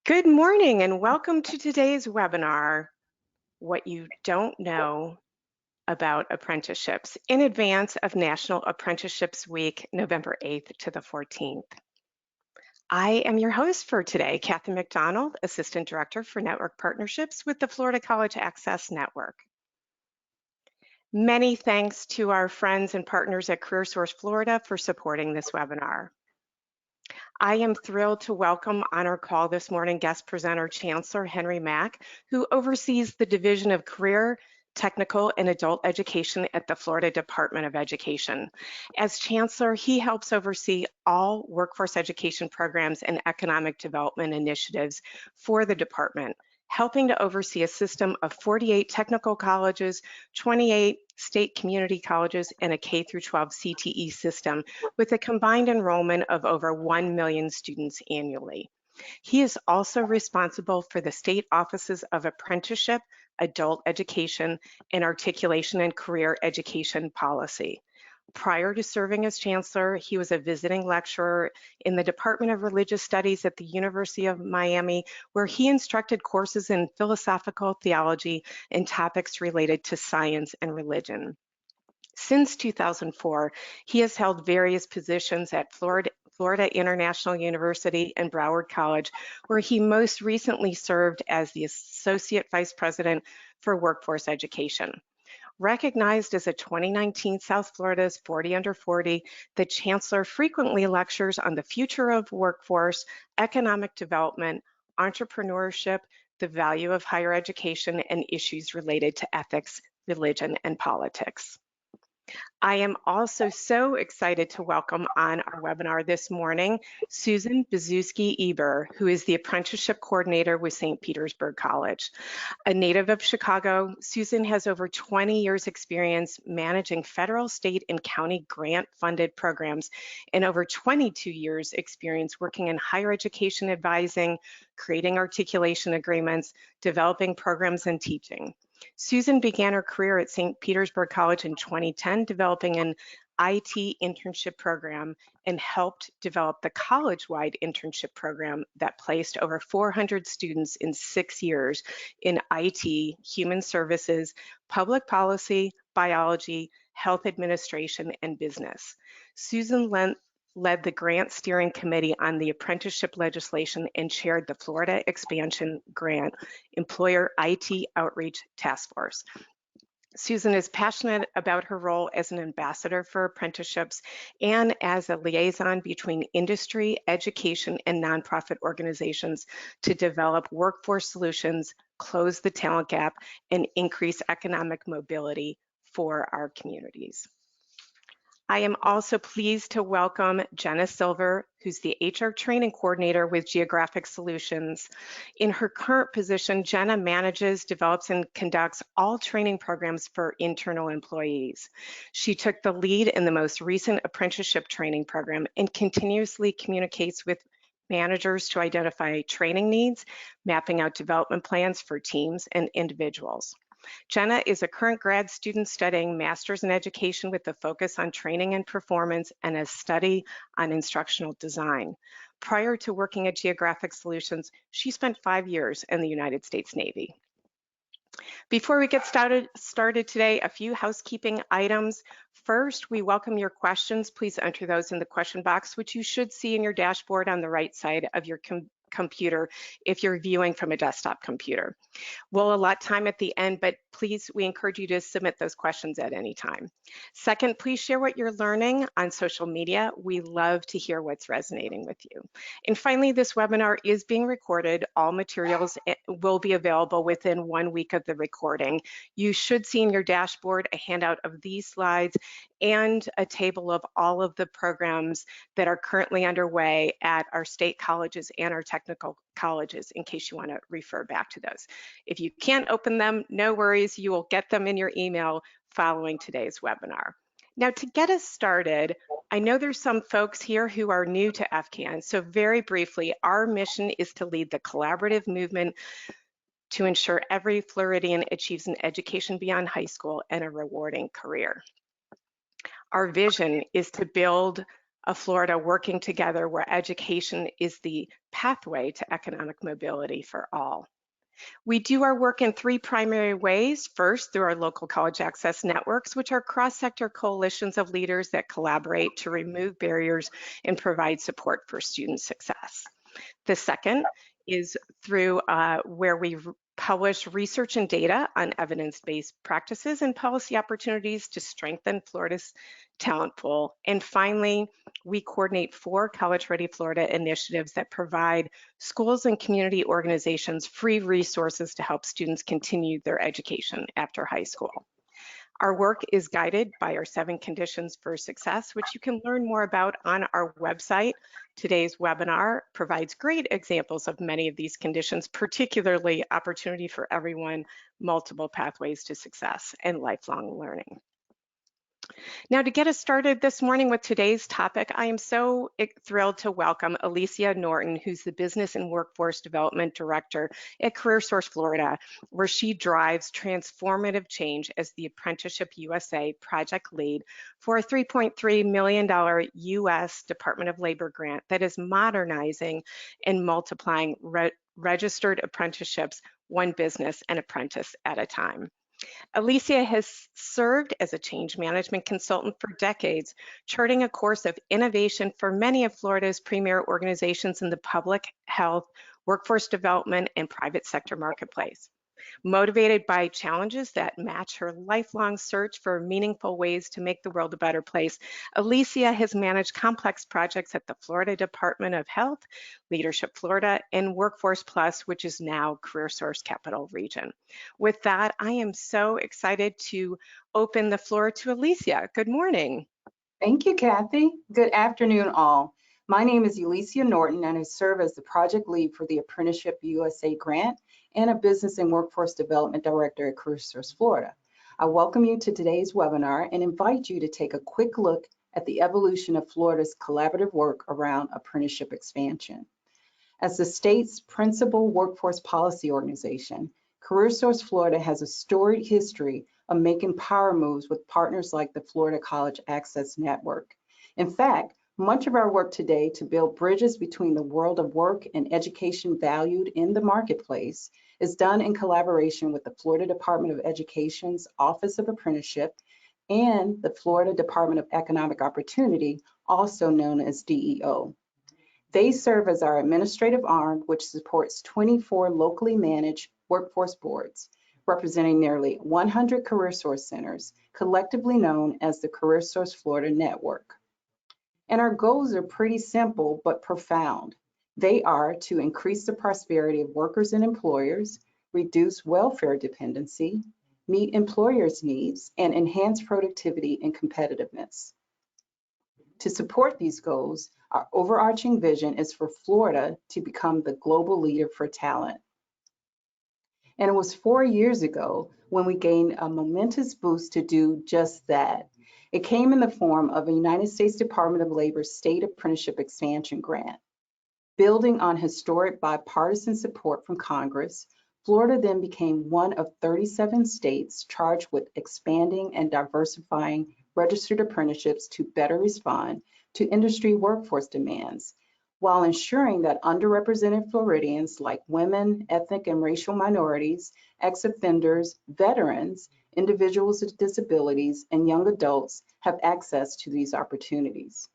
Good morning and welcome to today's webinar, What You Don't Know About Apprenticeships, in advance of National Apprenticeships Week, November 8th to the 14th. I am your host for today, Kathy McDonald, Assistant Director for Network Partnerships with the Florida College Access Network. Many thanks to our friends and partners at CareerSource Florida for supporting this webinar. I am thrilled to welcome on our call this morning guest presenter Chancellor Henry Mack, who oversees the Division of Career, Technical, and Adult Education at the Florida Department of Education. As Chancellor, he helps oversee all workforce education programs and economic development initiatives for the department, helping to oversee a system of 48 technical colleges, 28 state community colleges, and a K-12 CTE system with a combined enrollment of over 1 million students annually. He is also responsible for the state offices of apprenticeship, adult education, and articulation and career education policy. Prior to serving as chancellor, he was a visiting lecturer in the Department of Religious Studies at the University of Miami, where he instructed courses in philosophical theology and topics related to science and religion. Since 2004, he has held various positions at Florida International University and Broward College, where he most recently served as the Associate Vice President for Workforce Education. Recognized as a 2019 South Florida's 40 Under 40, the Chancellor frequently lectures on the future of workforce, economic development, entrepreneurship, the value of higher education, and issues related to ethics, religion, and politics. I am also so excited to welcome on our webinar this morning, Susan Bezuski-Eber, who is the Apprenticeship Coordinator with St. Petersburg College. A native of Chicago, Susan has over 20 years experience managing federal, state, and county grant-funded programs and over 22 years experience working in higher education advising, creating articulation agreements, developing programs, and teaching. Susan began her career at St. Petersburg College in 2010, developing an IT internship program and helped develop the college-wide internship program that placed over 400 students in 6 years in IT, human services, public policy, biology, health administration, and business. Susan led the grant steering committee on the apprenticeship legislation and chaired the Florida Expansion Grant Employer IT Outreach Task Force. Susan is passionate about her role as an ambassador for apprenticeships and as a liaison between industry, education, and nonprofit organizations to develop workforce solutions, close the talent gap, and increase economic mobility for our communities. I am also pleased to welcome Jenna Silver, who's the HR Training Coordinator with Geographic Solutions. In her current position, Jenna manages, develops, and conducts all training programs for internal employees. She took the lead in the most recent apprenticeship training program and continuously communicates with managers to identify training needs, mapping out development plans for teams and individuals. Jenna is a current grad student studying Master's in Education with a focus on training and performance and a study on instructional design. Prior to working at Geographic Solutions, she spent 5 years in the United States Navy. Before we get started today, a few housekeeping items. First, we welcome your questions. Please enter those in the question box, which you should see in your dashboard on the right side of your computer if you're viewing from a desktop computer. We'll allot time at the end, but please, we encourage you to submit those questions at any time. Second, please share what you're learning on social media. We love to hear what's resonating with you. And finally, this webinar is being recorded. All materials will be available within 1 week of the recording. You should see in your dashboard a handout of these slides and a table of all of the programs that are currently underway at our state colleges and our technical colleges in case you want to refer back to those. If you can't open them, no worries, you will get them in your email following today's webinar. Now, to get us started, I know there's some folks here who are new to FCAN, so very briefly, our mission is to lead the collaborative movement to ensure every Floridian achieves an education beyond high school and a rewarding career. Our vision is to build of Florida working together where education is the pathway to economic mobility for all. We do our work in three primary ways. First, through our local college access networks, which are cross-sector coalitions of leaders that collaborate to remove barriers and provide support for student success. The second is through where we publish research and data on evidence-based practices and policy opportunities to strengthen Florida's talent pool. And finally, we coordinate 4 College Ready Florida initiatives that provide schools and community organizations free resources to help students continue their education after high school. Our work is guided by our 7 conditions for success, which you can learn more about on our website. Today's webinar provides great examples of many of these conditions, particularly opportunity for everyone, multiple pathways to success, and lifelong learning. Now, to get us started this morning with today's topic, I am so thrilled to welcome Alicia Norton, who's the Business and Workforce Development Director at CareerSource Florida, where she drives transformative change as the Apprenticeship USA project lead for a $3.3 million U.S. Department of Labor grant that is modernizing and multiplying registered apprenticeships, one business and apprentice at a time. Alicia has served as a change management consultant for decades, charting a course of innovation for many of Florida's premier organizations in the public health, workforce development, and private sector marketplace. Motivated by challenges that match her lifelong search for meaningful ways to make the world a better place, Alicia has managed complex projects at the Florida Department of Health, Leadership Florida, and Workforce Plus, which is now CareerSource Capital Region. With that, I am so excited to open the floor to Alicia. Good morning. Thank you, Kathy. Good afternoon, all. My name is Alicia Norton, and I serve as the project lead for the Apprenticeship USA grant and a Business and Workforce Development Director at CareerSource Florida. I welcome you to today's webinar and invite you to take a quick look at the evolution of Florida's collaborative work around apprenticeship expansion. As the state's principal workforce policy organization, CareerSource Florida has a storied history of making power moves with partners like the Florida College Access Network. In fact, much of our work today to build bridges between the world of work and education valued in the marketplace is done in collaboration with the Florida Department of Education's Office of Apprenticeship and the Florida Department of Economic Opportunity, also known as DEO. They serve as our administrative arm, which supports 24 locally managed workforce boards, representing nearly 100 CareerSource centers, collectively known as the CareerSource Florida Network. And our goals are pretty simple but profound. They are to increase the prosperity of workers and employers, reduce welfare dependency, meet employers' needs, and enhance productivity and competitiveness. To support these goals, our overarching vision is for Florida to become the global leader for talent. And it was 4 years ago when we gained a momentous boost to do just that. It came in the form of a United States Department of Labor State Apprenticeship Expansion Grant. Building on historic bipartisan support from Congress, Florida then became one of 37 states charged with expanding and diversifying registered apprenticeships to better respond to industry workforce demands, while ensuring that underrepresented Floridians like women, ethnic and racial minorities, ex-offenders, veterans, individuals with disabilities, and young adults have access to these opportunities.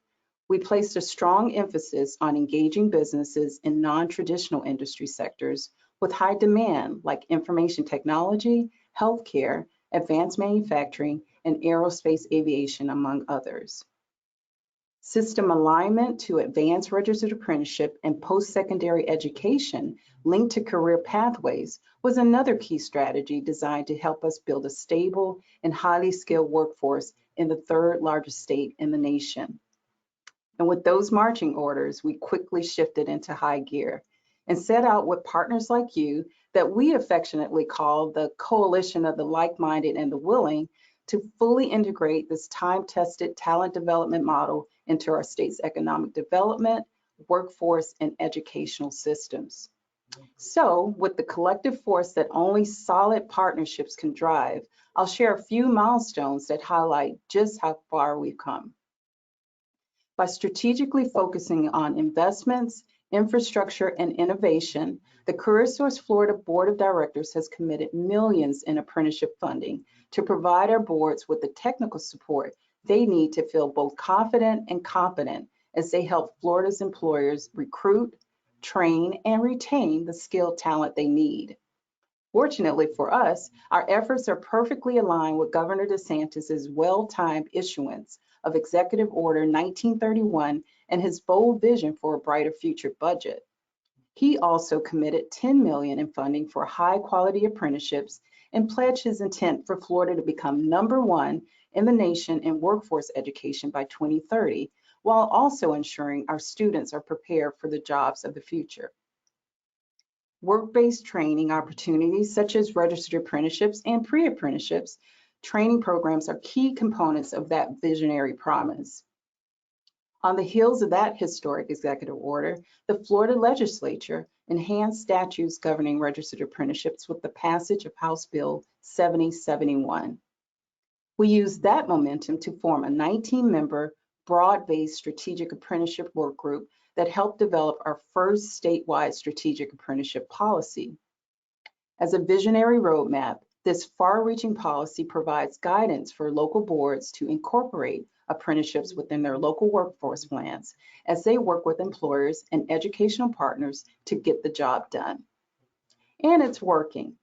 We placed a strong emphasis on engaging businesses in non-traditional industry sectors with high demand like information technology, healthcare, advanced manufacturing, and aerospace aviation, among others. System alignment to advanced registered apprenticeship and post-secondary education linked to career pathways was another key strategy designed to help us build a stable and highly skilled workforce in the 3rd largest state in the nation. And with those marching orders, we quickly shifted into high gear and set out with partners like you that we affectionately call the coalition of the like-minded and the willing to fully integrate this time-tested talent development model into our state's economic development, workforce, and educational systems. So, with the collective force that only solid partnerships can drive, I'll share a few milestones that highlight just how far we've come. By strategically focusing on investments, infrastructure, and innovation, the CareerSource Florida Board of Directors has committed millions in apprenticeship funding to provide our boards with the technical support they need to feel both confident and competent as they help Florida's employers recruit, train, and retain the skilled talent they need. Fortunately for us, our efforts are perfectly aligned with Governor DeSantis's well-timed issuance of Executive Order 1931 and his bold vision for a brighter future budget. He also committed $10 million in funding for high-quality apprenticeships and pledged his intent for Florida to become #1 in the nation in workforce education by 2030, while also ensuring our students are prepared for the jobs of the future. Work-based training opportunities such as registered apprenticeships and pre-apprenticeships training programs are key components of that visionary promise. On the heels of that historic executive order, the Florida legislature enhanced statutes governing registered apprenticeships with the passage of House Bill 7071. We used that momentum to form a 19-member, broad-based strategic apprenticeship work group that helped develop our first statewide strategic apprenticeship policy. As a visionary roadmap, this far-reaching policy provides guidance for local boards to incorporate apprenticeships within their local workforce plans as they work with employers and educational partners to get the job done. And it's working.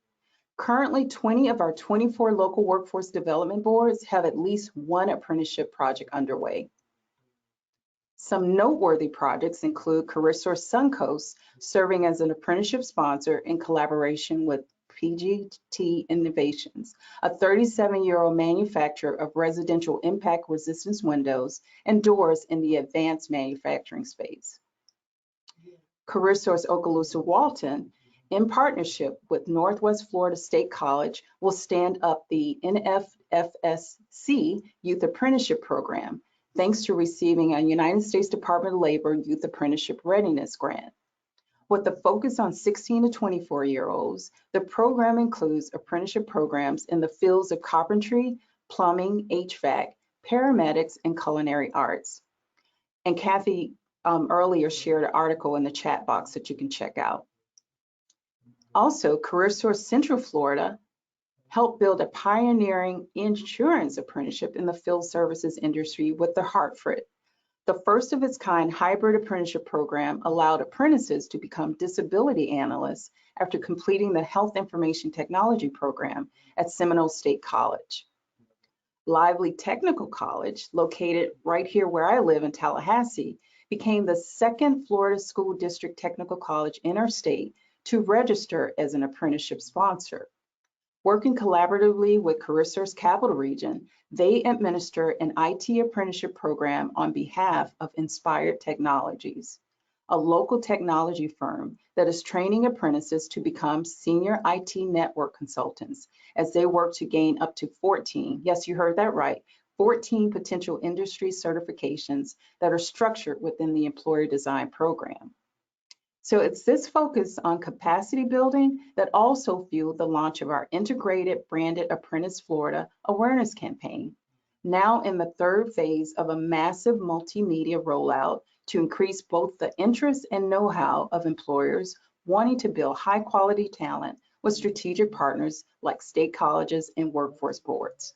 Currently, 20 of our 24 local workforce development boards have at least one apprenticeship project underway. Some noteworthy projects include CareerSource Suncoast, serving as an apprenticeship sponsor in collaboration with PGT Innovations, a 37-year-old manufacturer of residential impact resistance windows and doors in the advanced manufacturing space. CareerSource Okaloosa Walton, in partnership with Northwest Florida State College, will stand up the NFFSC Youth Apprenticeship Program, thanks to receiving a United States Department of Labor Youth Apprenticeship Readiness Grant. With the focus on 16 to 24-year-olds, the program includes apprenticeship programs in the fields of carpentry, plumbing, HVAC, paramedics, and culinary arts. And Kathy earlier shared an article in the chat box that you can check out. Also, CareerSource Central Florida helped build a pioneering insurance apprenticeship in the field services industry with the Hartford. The first of its kind hybrid apprenticeship program allowed apprentices to become disability analysts after completing the Health Information Technology program at Seminole State College. Lively Technical College, located right here where I live in Tallahassee, became the second Florida School District Technical College in our state to register as an apprenticeship sponsor. Working collaboratively with CareerSource Capital Region, they administer an IT apprenticeship program on behalf of Inspired Technologies, a local technology firm that is training apprentices to become senior IT network consultants as they work to gain up to 14, yes, you heard that right, 14 potential industry certifications that are structured within the employer design program. So it's this focus on capacity building that also fueled the launch of our integrated branded Apprentice Florida awareness campaign, now in the third phase of a massive multimedia rollout to increase both the interest and know-how of employers wanting to build high quality talent with strategic partners like state colleges and workforce boards.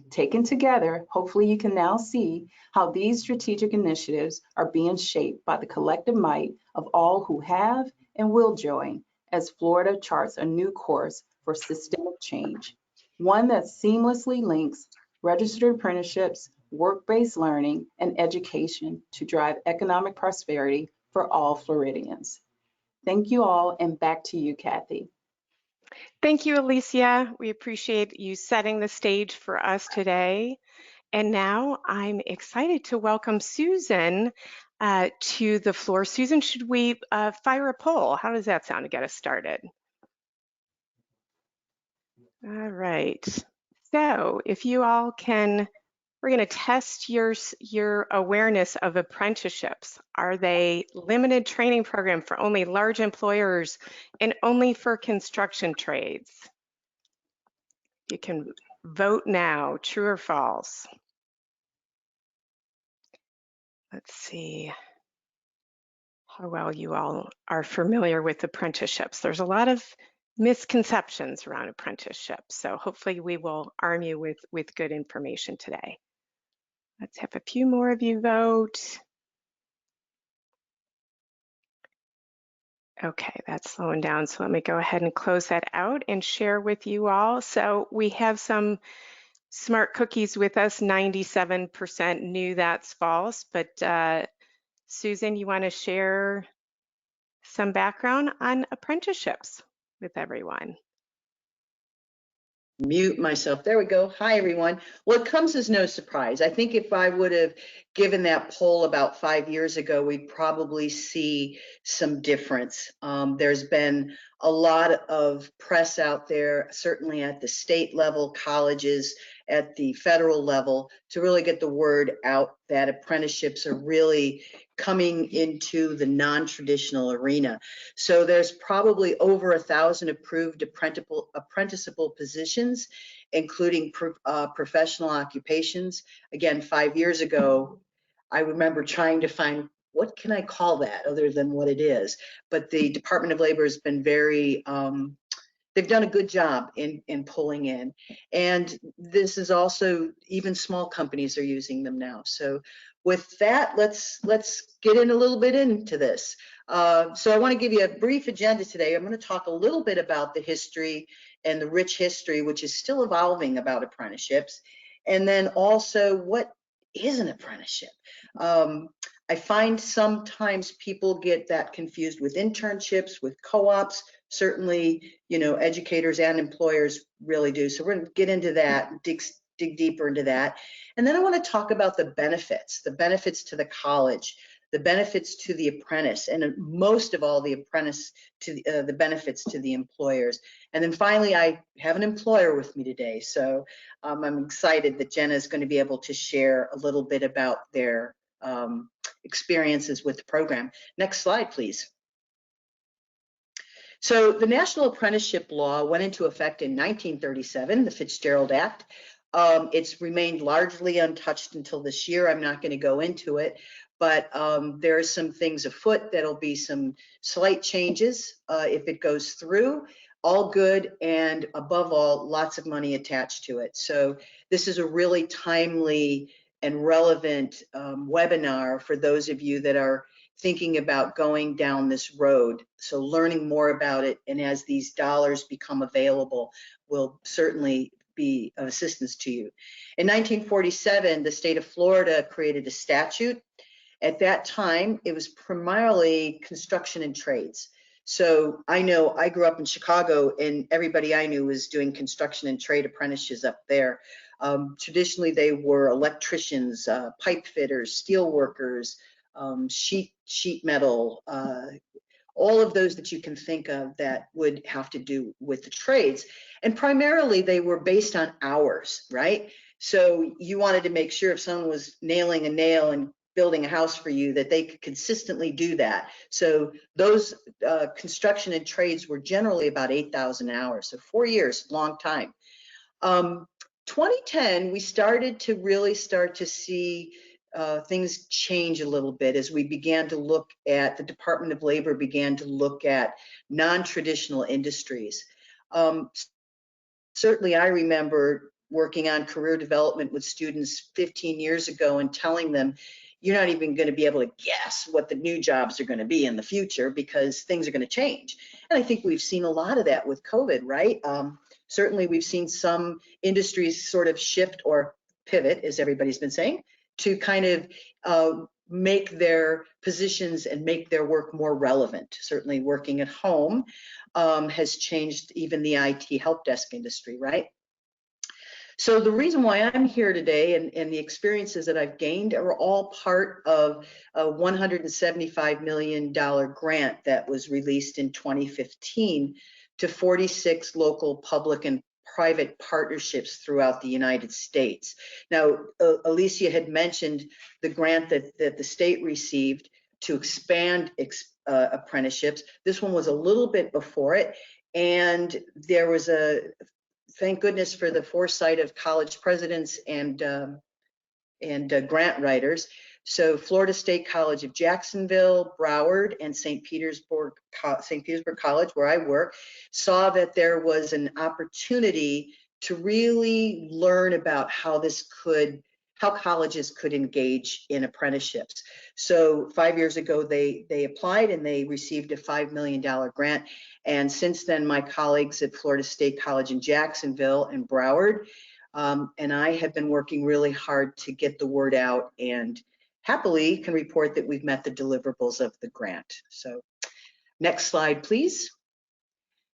Taken together, hopefully you can now see how these strategic initiatives are being shaped by the collective might of all who have and will join as Florida charts a new course for systemic change, one that seamlessly links registered apprenticeships, work-based learning, and education to drive economic prosperity for all Floridians. Thank you all, and back to you, Kathy. Thank you, Alicia. We appreciate you setting the stage for us today. And now I'm excited to welcome Susan to the floor. Susan, should we fire a poll? How does that sound to get us started? All right. So if you all can, we're going to test your awareness of apprenticeships. Are they limited training program for only large employers and only for construction trades? You can vote now, true or false. Let's see how well you all are familiar with apprenticeships. There's a lot of misconceptions around apprenticeships, so hopefully we will arm you with good information today. Let's have a few more of you vote. Okay, that's slowing down, so let me go ahead and close that out and share with you all. So we have some smart cookies with us. 97% knew that's false, but Susan, you want to share some background on apprenticeships with everyone? Mute myself. There we go. Hi, everyone. Well, it comes as no surprise. I think if I would have given that poll about 5 years ago, we'd probably see some difference. There's been a lot of press out there, certainly at the state level, colleges, at the federal level, to really get the word out that apprenticeships are really coming into the non-traditional arena. So there's probably over 1,000 approved apprenticeable positions, including professional occupations. Again, 5 years ago, I remember trying to find, what can I call that other than what it is? But the Department of Labor has been very, they've done a good job in pulling in. And this is also, even small companies are using them now. So with that, let's get in a little bit into this. So I want to give you a brief agenda today. I'm going to talk a little bit about the history and the rich history, which is still evolving about apprenticeships. And then also, what is an apprenticeship? I find sometimes people get that confused with internships, with co-ops. Certainly, you know, educators and employers really do. So we're going to get into that, dig deeper into that. And then I want to talk about the benefits to the college, the benefits to the apprentice, and most of all, the apprentice to the benefits to the employers. And then finally, I have an employer with me today. So I'm excited that Jenna is going to be able to share a little bit about their experiences with the program. Next slide, please. So the National Apprenticeship Law went into effect in 1937, the Fitzgerald Act. It's remained largely untouched until this year. I'm not going to go into it, but there are some things afoot that'll be some slight changes if it goes through. All good, and above all, lots of money attached to it. So this is a really timely and relevant webinar for those of you that are thinking about going down this road. So learning more about it, and as these dollars become available, will certainly be of assistance to you. In 1947, the state of Florida created a statute. At that time, it was primarily construction and trades. So I know I grew up in Chicago, and everybody I knew was doing construction and trade apprenticeships up there. Traditionally, they were electricians, pipe fitters, steel workers, sheet metal, all of those that you can think of that would have to do with the trades. And primarily they were based on hours, right? So you wanted to make sure if someone was nailing a nail and building a house for you, that they could consistently do that. So those construction and trades were generally about 8,000 hours. So 4 years, long time. 2010, we started to see things change a little bit as we began to look at, the Department of Labor began to look at non-traditional industries. Certainly I remember working on career development with students 15 years ago and telling them, you're not even going to be able to guess what the new jobs are going to be in the future because things are going to change. And I think we've seen a lot of that with COVID, right? Certainly we've seen some industries sort of shift or pivot, as everybody's been saying, to kind of make their positions and make their work more relevant. Certainly working at home has changed even the IT help desk industry, right? So the reason why I'm here today and the experiences that I've gained are all part of a $175 million grant that was released in 2015 to 46 local public and private partnerships throughout the United States. Now, Alicia had mentioned the grant that the state received to expand apprenticeships. This one was a little bit before it, and there was thank goodness for the foresight of college presidents and grant writers. So Florida State College of Jacksonville, Broward, and St. Petersburg College, where I work, saw that there was an opportunity to really learn about how colleges could engage in apprenticeships. So 5 years ago, they applied and they received a $5 million grant. And since then, my colleagues at Florida State College in Jacksonville and Broward and I have been working really hard to get the word out, and happily can report that we've met the deliverables of the grant. So next slide, please.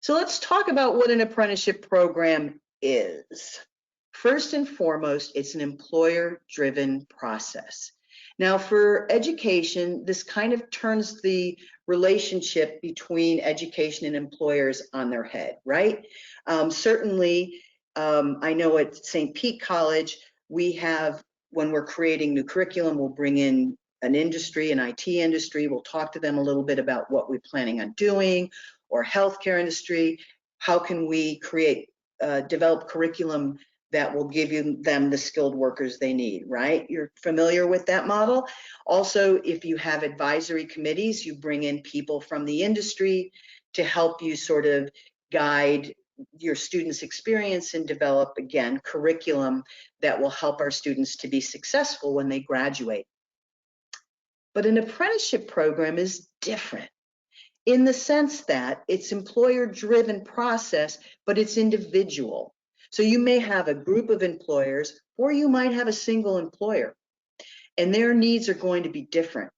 So let's talk about what an apprenticeship program is. First and foremost, it's an employer-driven process. Now, for education, this kind of turns the relationship between education and employers on their head, right? Certainly, I know at St. Pete College, we have, when we're creating new curriculum, we'll bring in an industry, an IT industry. We'll talk to them a little bit about what we're planning on doing, or healthcare industry. How can we develop curriculum that will give them the skilled workers they need, right? You're familiar with that model. Also, if you have advisory committees, you bring in people from the industry to help you sort of guide your students' experience and develop, again, curriculum that will help our students to be successful when they graduate. But an apprenticeship program is different in the sense that it's employer-driven process, but it's individual. So you may have a group of employers, or you might have a single employer, and their needs are going to be different.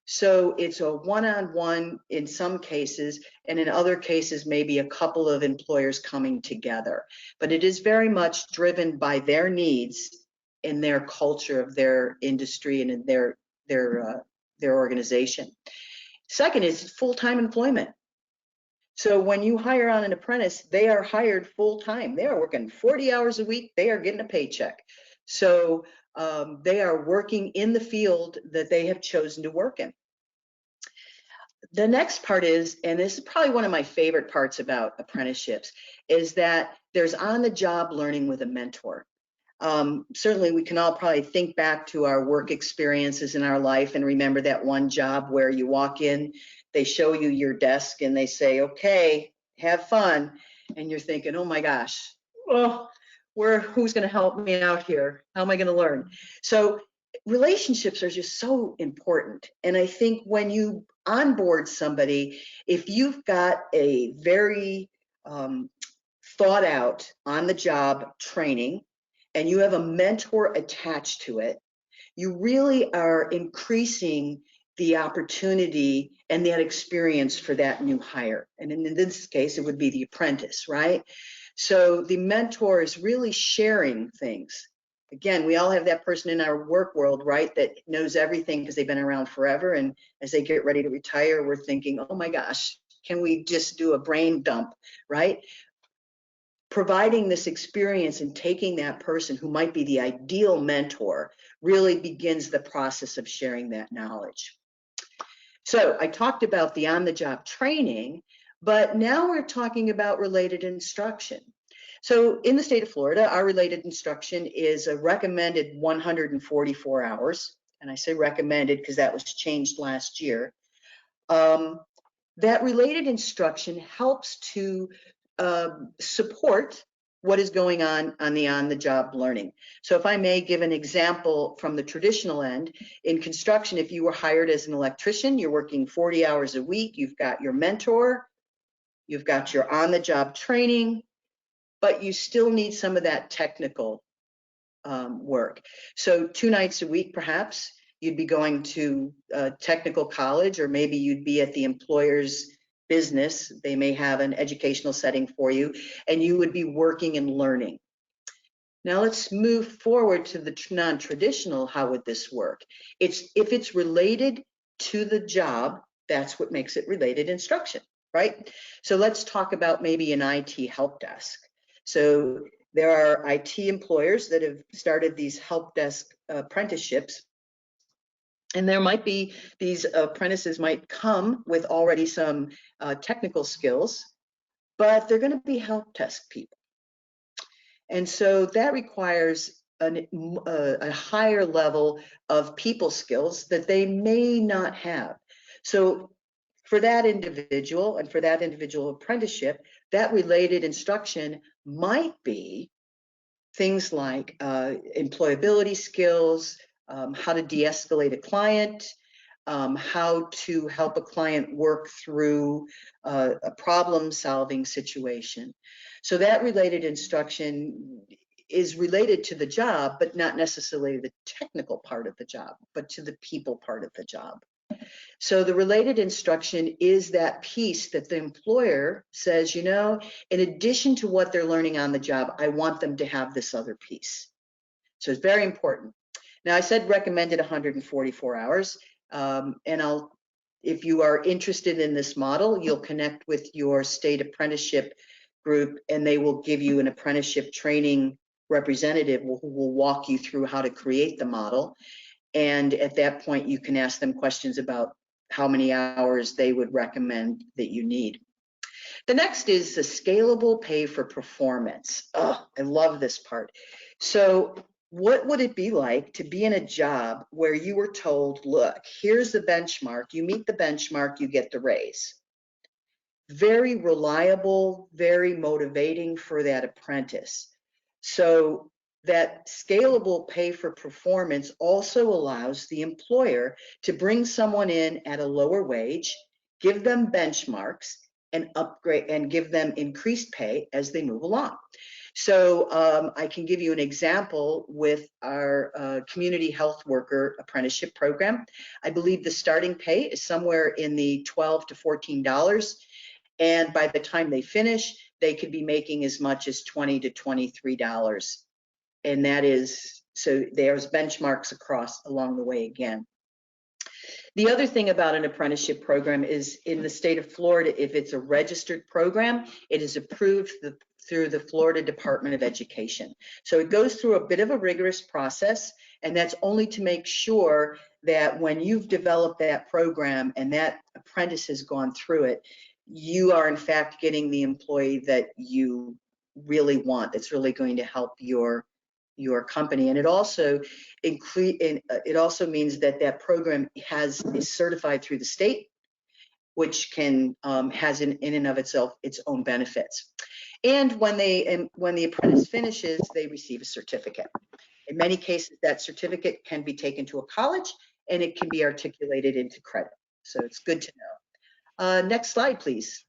So it's a one-on-one in some cases, and in other cases, maybe a couple of employers coming together. But it is very much driven by their needs and their culture of their industry and in their organization. Second is full-time employment. So when you hire on an apprentice, they are hired full-time. They are working 40 hours a week. They are getting a paycheck. So they are working in the field that they have chosen to work in. The next part is, and this is probably one of my favorite parts about apprenticeships, is that there's on-the-job learning with a mentor. Certainly we can all probably think back to our work experiences in our life and remember that one job where you walk in, they show you your desk and they say, okay, have fun. And you're thinking, oh my gosh, oh, who's going to help me out here? How am I going to learn? So relationships are just so important. And I think when you onboard somebody, if you've got a very thought out on the job training, and you have a mentor attached to it, you really are increasing the opportunity and that experience for that new hire. And in this case, it would be the apprentice, right? So the mentor is really sharing things. Again, we all have that person in our work world, right, that knows everything because they've been around forever. And as they get ready to retire, we're thinking, oh my gosh, can we just do a brain dump, right? Providing this experience and taking that person who might be the ideal mentor really begins the process of sharing that knowledge. So I talked about the on-the-job training, but now we're talking about related instruction. So in the state of Florida, our related instruction is a recommended 144 hours. And I say recommended because that was changed last year. That related instruction helps to support what is going on the on-the-job learning. So if I may give an example from the traditional end, in construction, if you were hired as an electrician, you're working 40 hours a week, you've got your mentor, you've got your on-the-job training, but you still need some of that technical work. So 2 nights a week, perhaps, you'd be going to technical college, or maybe you'd be at the employer's business. They may have an educational setting for you, and you would be working and learning. Now let's move forward to the non-traditional. How would this work? If it's related to the job, that's what makes it related instruction, right? So let's talk about maybe an IT help desk. So there are IT employers that have started these help desk apprenticeships. And there might be, these apprentices might come with already some technical skills, but they're going to be help desk people. And so that requires a higher level of people skills that they may not have. So for that individual and for that individual apprenticeship, that related instruction might be things like employability skills, how to de-escalate a client, how to help a client work through a problem-solving situation. So that related instruction is related to the job, but not necessarily the technical part of the job, but to the people part of the job. So the related instruction is that piece that the employer says, you know, in addition to what they're learning on the job, I want them to have this other piece. So it's very important. Now, I said recommended 144 hours, and if you are interested in this model, you'll connect with your state apprenticeship group, and they will give you an apprenticeship training representative who will walk you through how to create the model. And at that point, you can ask them questions about how many hours they would recommend that you need. The next is a scalable pay for performance. Oh, I love this part. So what would it be like to be in a job where you were told, look, here's the benchmark, you meet the benchmark, you get the raise? Very reliable, very motivating for that apprentice. So that scalable pay for performance also allows the employer to bring someone in at a lower wage, give them benchmarks, and upgrade and give them increased pay as they move along. So I can give you an example with our community health worker apprenticeship program. I believe the starting pay is somewhere in the $12 to $14. And by the time they finish, they could be making as much as $20 to $23. And that is, so there's benchmarks across along the way again. The other thing about an apprenticeship program is in the state of Florida, if it's a registered program, it is approved through the Florida Department of Education. So it goes through a bit of a rigorous process, and that's only to make sure that when you've developed that program and that apprentice has gone through it, you are in fact getting the employee that you really want, that's really going to help your company. And it also means that that program is certified through the state, which can has in and of itself its own benefits. And when the apprentice finishes, they receive a certificate. In many cases, that certificate can be taken to a college and it can be articulated into credit. So it's good to know. Next slide, please.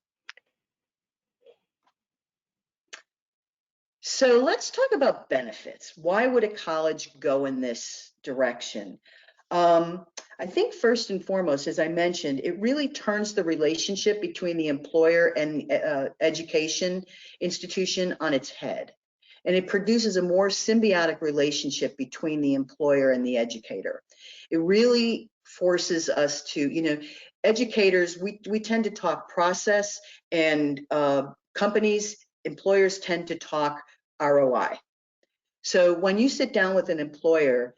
So let's talk about benefits. Why would a college go in this direction? I think first and foremost, as I mentioned, it really turns the relationship between the employer and education institution on its head. And it produces a more symbiotic relationship between the employer and the educator. It really forces us to, you know, educators, we tend to talk process, and employers tend to talk ROI. So when you sit down with an employer,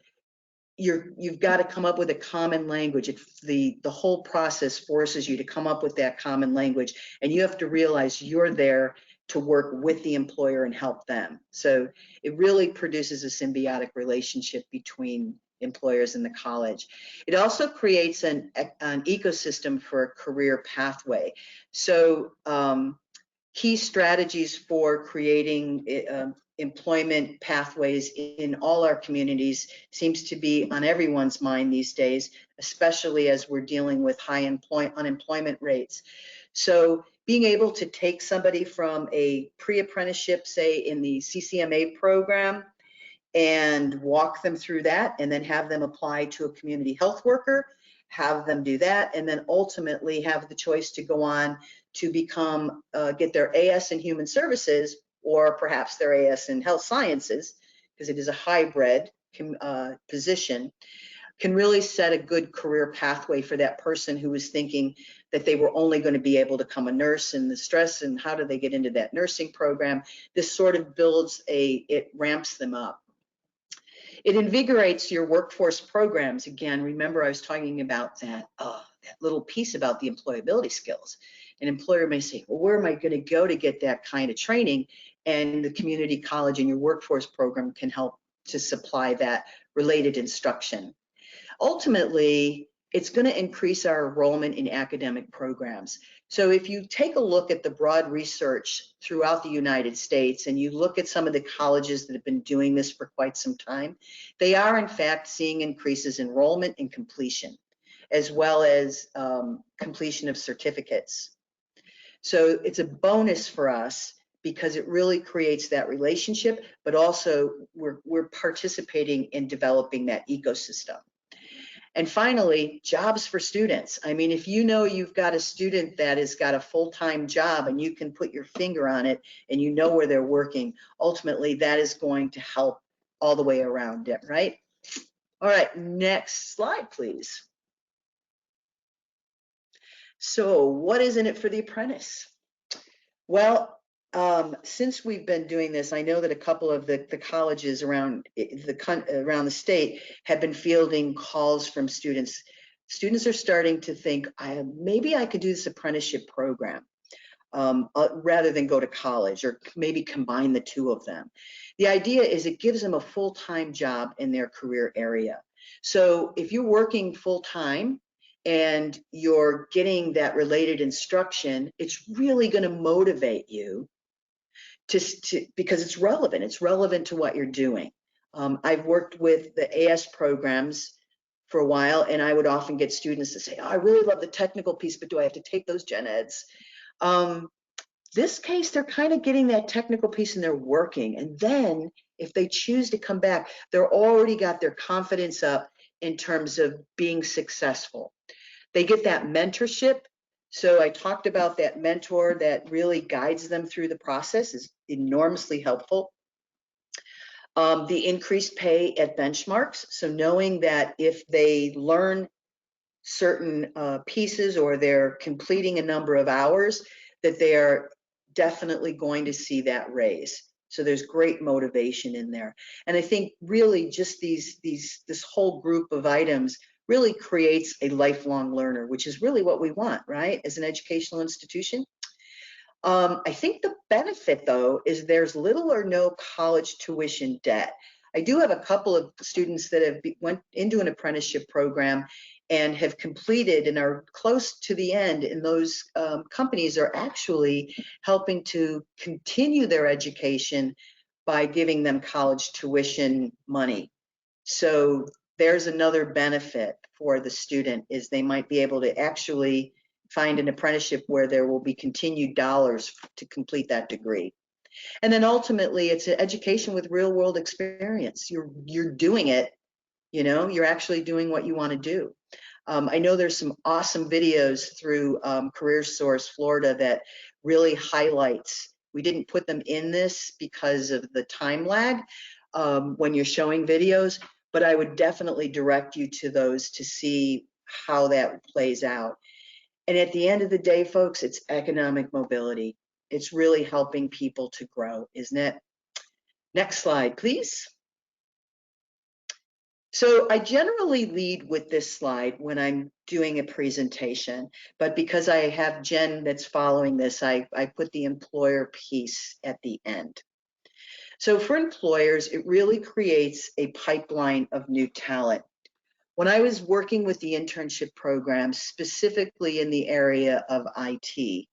you've got to come up with a common language. The whole process forces you to come up with that common language, and you have to realize you're there to work with the employer and help them. So it really produces a symbiotic relationship between employers and the college. It also creates an ecosystem for a career pathway. So key strategies for creating employment pathways in all our communities seems to be on everyone's mind these days, especially as we're dealing with high unemployment rates. So being able to take somebody from a pre-apprenticeship, say in the CCMA program, and walk them through that, and then have them apply to a community health worker, have them do that, and then ultimately have the choice to go on to become, get their AS in human services, or perhaps their AS in health sciences, because it is a hybrid position, can really set a good career pathway for that person who was thinking that they were only going to be able to become a nurse, and the stress and how do they get into that nursing program. This sort of it ramps them up. It invigorates your workforce programs. Again, remember I was talking about that little piece about the employability skills. An employer may say, well, where am I going to go to get that kind of training? And the community college and your workforce program can help to supply that related instruction. Ultimately, it's going to increase our enrollment in academic programs. So if you take a look at the broad research throughout the United States and you look at some of the colleges that have been doing this for quite some time, they are in fact seeing increases in enrollment and completion, as well as completion of certificates. So it's a bonus for us because it really creates that relationship, but also we're participating in developing that ecosystem. And finally, jobs for students. I mean, if you know you've got a student that has got a full-time job and you can put your finger on it and you know where they're working, ultimately that is going to help all the way around it, right? All right, next slide, please. So what is in it for the apprentice? Well, since we've been doing this, I know that a couple of the colleges around the state have been fielding calls from students. Students are starting to think, maybe I could do this apprenticeship program rather than go to college, or maybe combine the two of them. The idea is it gives them a full-time job in their career area. So if you're working full-time and you're getting that related instruction, it's really going to motivate you because it's relevant. It's relevant to what you're doing. I've worked with the AS programs for a while, and I would often get students to say, oh, I really love the technical piece, but do I have to take those gen eds? This case, they're kind of getting that technical piece and they're working. And then if they choose to come back, they're already got their confidence up in terms of being successful. They get that mentorship. So I talked about that mentor that really guides them through the process is enormously helpful. The increased pay at benchmarks. So knowing that if they learn certain pieces or they're completing a number of hours, that they are definitely going to see that raise. So there's great motivation in there. And I think really just this whole group of items really creates a lifelong learner, which is really what we want, right? As an educational institution. I think the benefit though is there's little or no college tuition debt. I do have a couple of students that have went into an apprenticeship program and have completed and are close to the end, and those companies are actually helping to continue their education by giving them college tuition money. So there's another benefit for the student is they might be able to actually find an apprenticeship where there will be continued dollars to complete that degree. And then ultimately it's an education with real world experience. You're doing it, you know, you're actually doing what you want to do. I know there's some awesome videos through CareerSource Florida that really highlights. We didn't put them in this because of the time lag when you're showing videos, but I would definitely direct you to those to see how that plays out. And at the end of the day, folks, it's economic mobility. It's really helping people to grow, isn't it? Next slide, please. So I generally lead with this slide when I'm doing a presentation, but because I have Jen that's following this, I put the employer piece at the end. So for employers, it really creates a pipeline of new talent. When I was working with the internship program, specifically in the area of IT,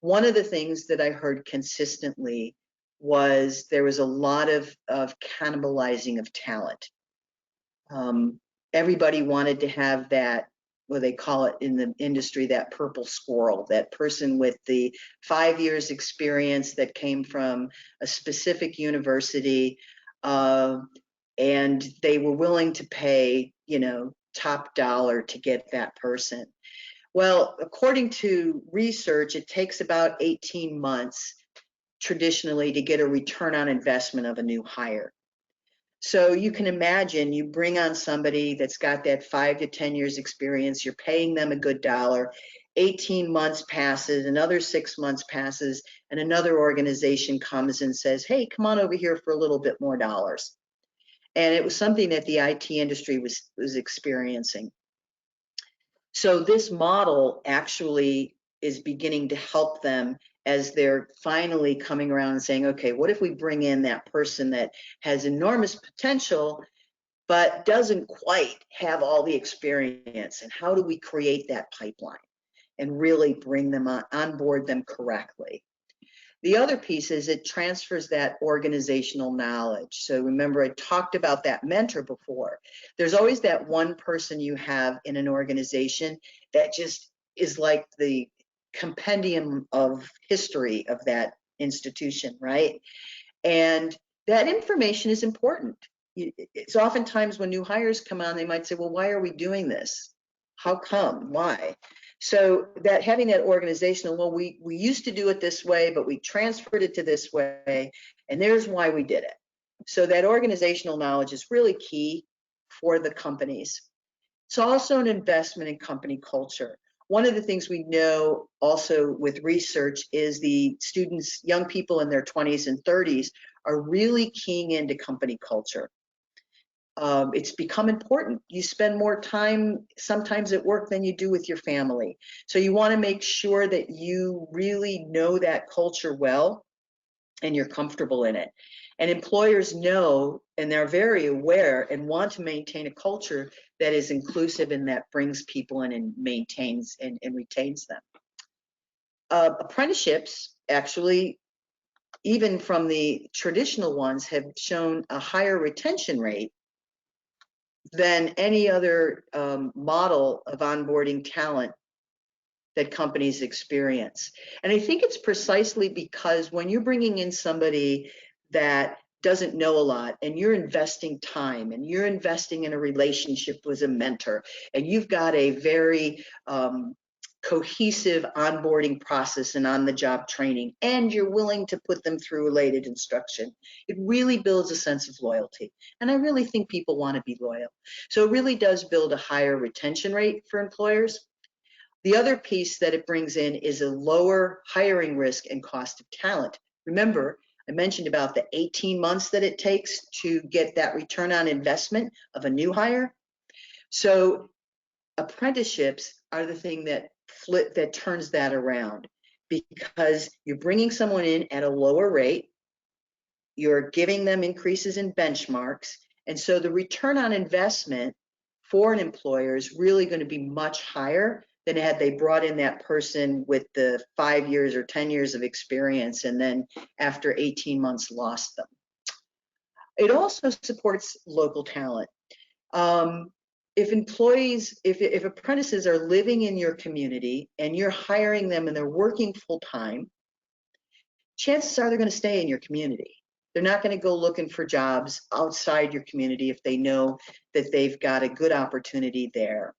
one of the things that I heard consistently was there was a lot of cannibalizing of talent. Everybody wanted to have that, what they call it in the industry, that purple squirrel, that person with the 5 years experience that came from a specific university, and they were willing to pay, you know, top dollar to get that person. Well, according to research, it takes about 18 months traditionally to get a return on investment of a new hire. So you can imagine you bring on somebody that's got that 5 to 10 years experience, you're paying them a good dollar, 18 months passes, another 6 months passes, and another organization comes and says, hey, come on over here for a little bit more dollars. And it was something that the IT industry was experiencing. So this model actually is beginning to help them as they're finally coming around and saying, okay, what if we bring in that person that has enormous potential but doesn't quite have all the experience, and how do we create that pipeline and really bring them on board them correctly? The other piece is it transfers that organizational knowledge. So remember, I talked about that mentor before. There's always that one person you have in an organization that just is like the compendium of history of that institution, right? And that information is important. It's oftentimes when new hires come on, they might say, well, why are we doing this? How come? Why? So that having that organizational, well, we used to do it this way, but we transferred it to this way, and there's why we did it. So that organizational knowledge is really key for the companies. It's also an investment in company culture. One of the things we know also with research is the students, young people in their 20s and 30s, are really keying into company culture. It's become important. You spend more time sometimes at work than you do with your family. So you want to make sure that you really know that culture well and you're comfortable in it. And employers know, and they're very aware and want to maintain a culture that is inclusive and that brings people in and maintains and retains them. Apprenticeships, actually, even from the traditional ones, have shown a higher retention rate than any other model of onboarding talent that companies experience. And I think it's precisely because when you're bringing in somebody that doesn't know a lot and you're investing time and you're investing in a relationship with a mentor and you've got a very cohesive onboarding process and on-the-job training, and you're willing to put them through related instruction, it really builds a sense of loyalty. And I really think people want to be loyal. So it really does build a higher retention rate for employers. The other piece that it brings in is a lower hiring risk and cost of talent. Remember, I mentioned about the 18 months that it takes to get that return on investment of a new hire. So apprenticeships are the thing that turns that around, because you're bringing someone in at a lower rate, you're giving them increases in benchmarks, and so the return on investment for an employer is really going to be much higher than had they brought in that person with the 5 years or 10 years of experience and then after 18 months lost them. It also supports local talent. If apprentices are living in your community and you're hiring them and they're working full time, chances are they're going to stay in your community. They're not going to go looking for jobs outside your community if they know that they've got a good opportunity there.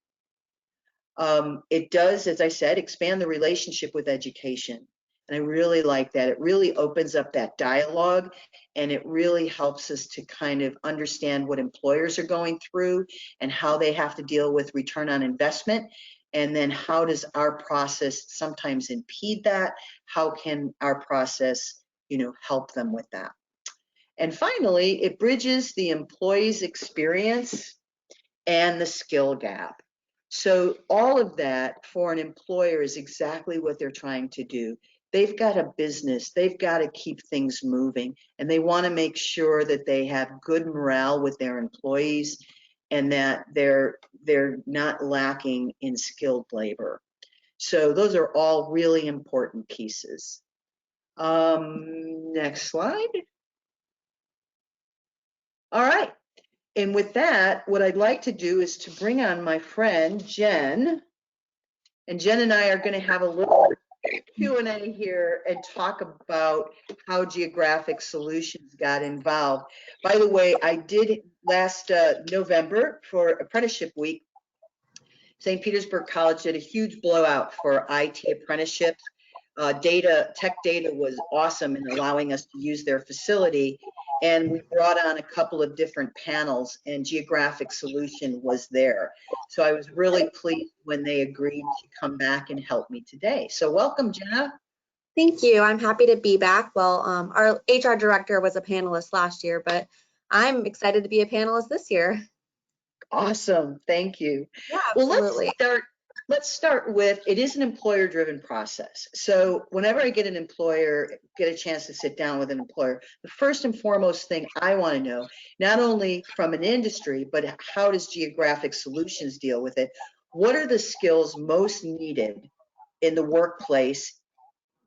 It does, as I said, expand the relationship with education. And I really like that. It really opens up that dialogue, and it really helps us to kind of understand what employers are going through and how they have to deal with return on investment. And then how does our process sometimes impede that? How can our process, help them with that? And finally, it bridges the employee's experience and the skill gap. So all of that for an employer is exactly what they're trying to do. They've got a business, they've got to keep things moving, and they want to make sure that they have good morale with their employees and that they're not lacking in skilled labor. So those are all really important pieces. Next slide. All right. And with that, what I'd like to do is to bring on my friend, Jen. And Jen and I are going to have a little Q&A here and talk about how Geographic Solutions got involved. By the way, I did last November for Apprenticeship Week. St. Petersburg College did a huge blowout for IT apprenticeships. Tech data was awesome in allowing us to use their facility. And we brought on a couple of different panels, and Geographic Solution was there. So I was really pleased when they agreed to come back and help me today. So welcome, Jenna. Thank you. I'm happy to be back. Well, our HR director was a panelist last year, but I'm excited to be a panelist this year. Awesome. Thank you. Yeah, Well, absolutely. let's start with, it is an employer-driven process. So whenever I get a chance to sit down with an employer, the first and foremost thing I want to know, not only from an industry, but how does Geographic Solutions deal with it? What are the skills most needed in the workplace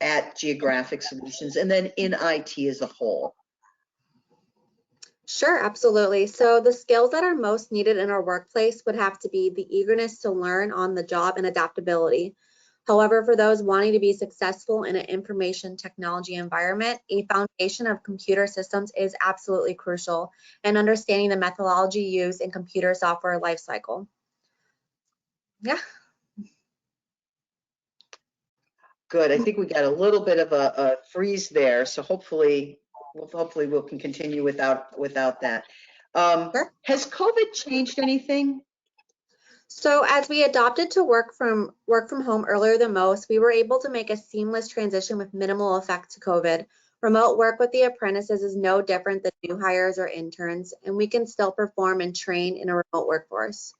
at Geographic Solutions and then in IT as a whole? Sure, absolutely. So the skills that are most needed in our workplace would have to be the eagerness to learn on the job and adaptability. However, for those wanting to be successful in an information technology environment, a foundation of computer systems is absolutely crucial, and understanding the methodology used in computer software lifecycle. Yeah. Good. I think we got a little bit of a freeze there, so hopefully we can continue without that. Sure. Has COVID changed anything? So as we adopted to work from home earlier than most, we were able to make a seamless transition with minimal effect to COVID. Remote work with the apprentices is no different than new hires or interns, and we can still perform and train in a remote workforce.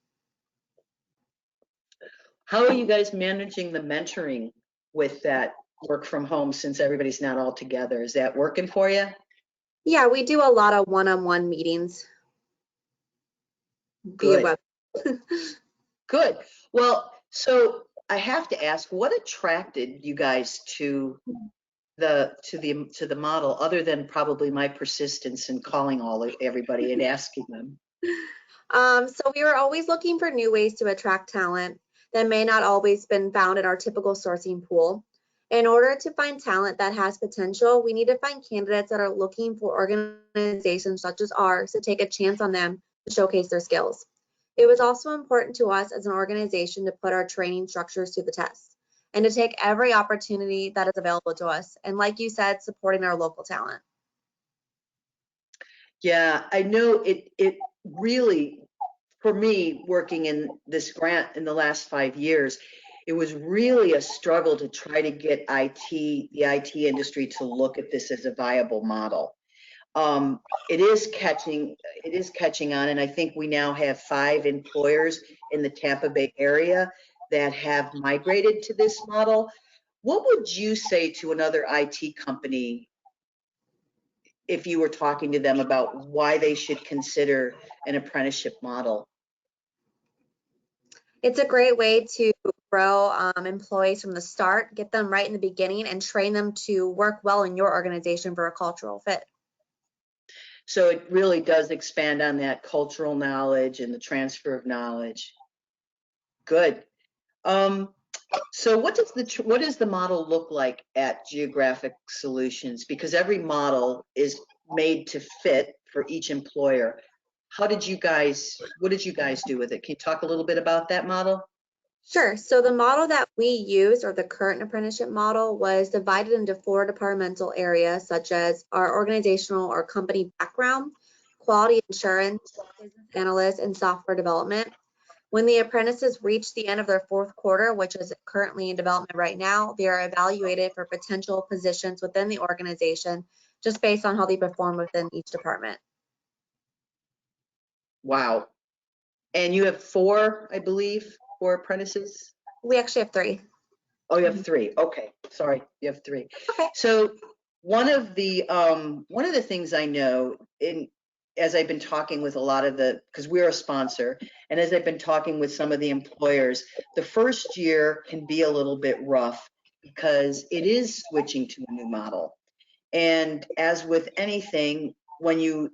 How are you guys managing the mentoring with that work from home since everybody's not all together? Is that working for you? Yeah, we do a lot of one-on-one meetings via Good. web. Good. Well, so I have to ask, what attracted you guys to the model, other than probably my persistence in calling everybody and asking them? So we were always looking for new ways to attract talent that may not always been found in our typical sourcing pool. In order to find talent that has potential, we need to find candidates that are looking for organizations such as ours to take a chance on them to showcase their skills. It was also important to us as an organization to put our training structures to the test and to take every opportunity that is available to us. And like you said, supporting our local talent. Yeah, I know it really, for me, working in this grant in the last 5 years, it was really a struggle to try to get the IT industry to look at this as a viable model. It is catching on, and I think we now have 5 employers in the Tampa Bay area that have migrated to this model. What would you say to another IT company if you were talking to them about why they should consider an apprenticeship model? It's a great way to grow employees from the start, get them right in the beginning, and train them to work well in your organization for a cultural fit. So it really does expand on that cultural knowledge and the transfer of knowledge. Good. So what does the model look like at Geographic Solutions? Because every model is made to fit for each employer. What did you guys do with it? Can you talk a little bit about that model? Sure. So the model that we used, or the current apprenticeship model, was divided into 4 departmental areas, such as our organizational or company background, quality assurance, business analyst, and software development. When the apprentices reach the end of their 4th quarter, which is currently in development right now, they are evaluated for potential positions within the organization, just based on how they perform within each department. Wow. And you have 4, I believe, 4 apprentices? We actually have 3. Oh, you have 3. Okay. Sorry, you have 3. Okay. So one of the things I know, as I've been talking with a lot of because we're a sponsor, and as I've been talking with some of the employers, the first year can be a little bit rough because it is switching to a new model. And as with anything, when you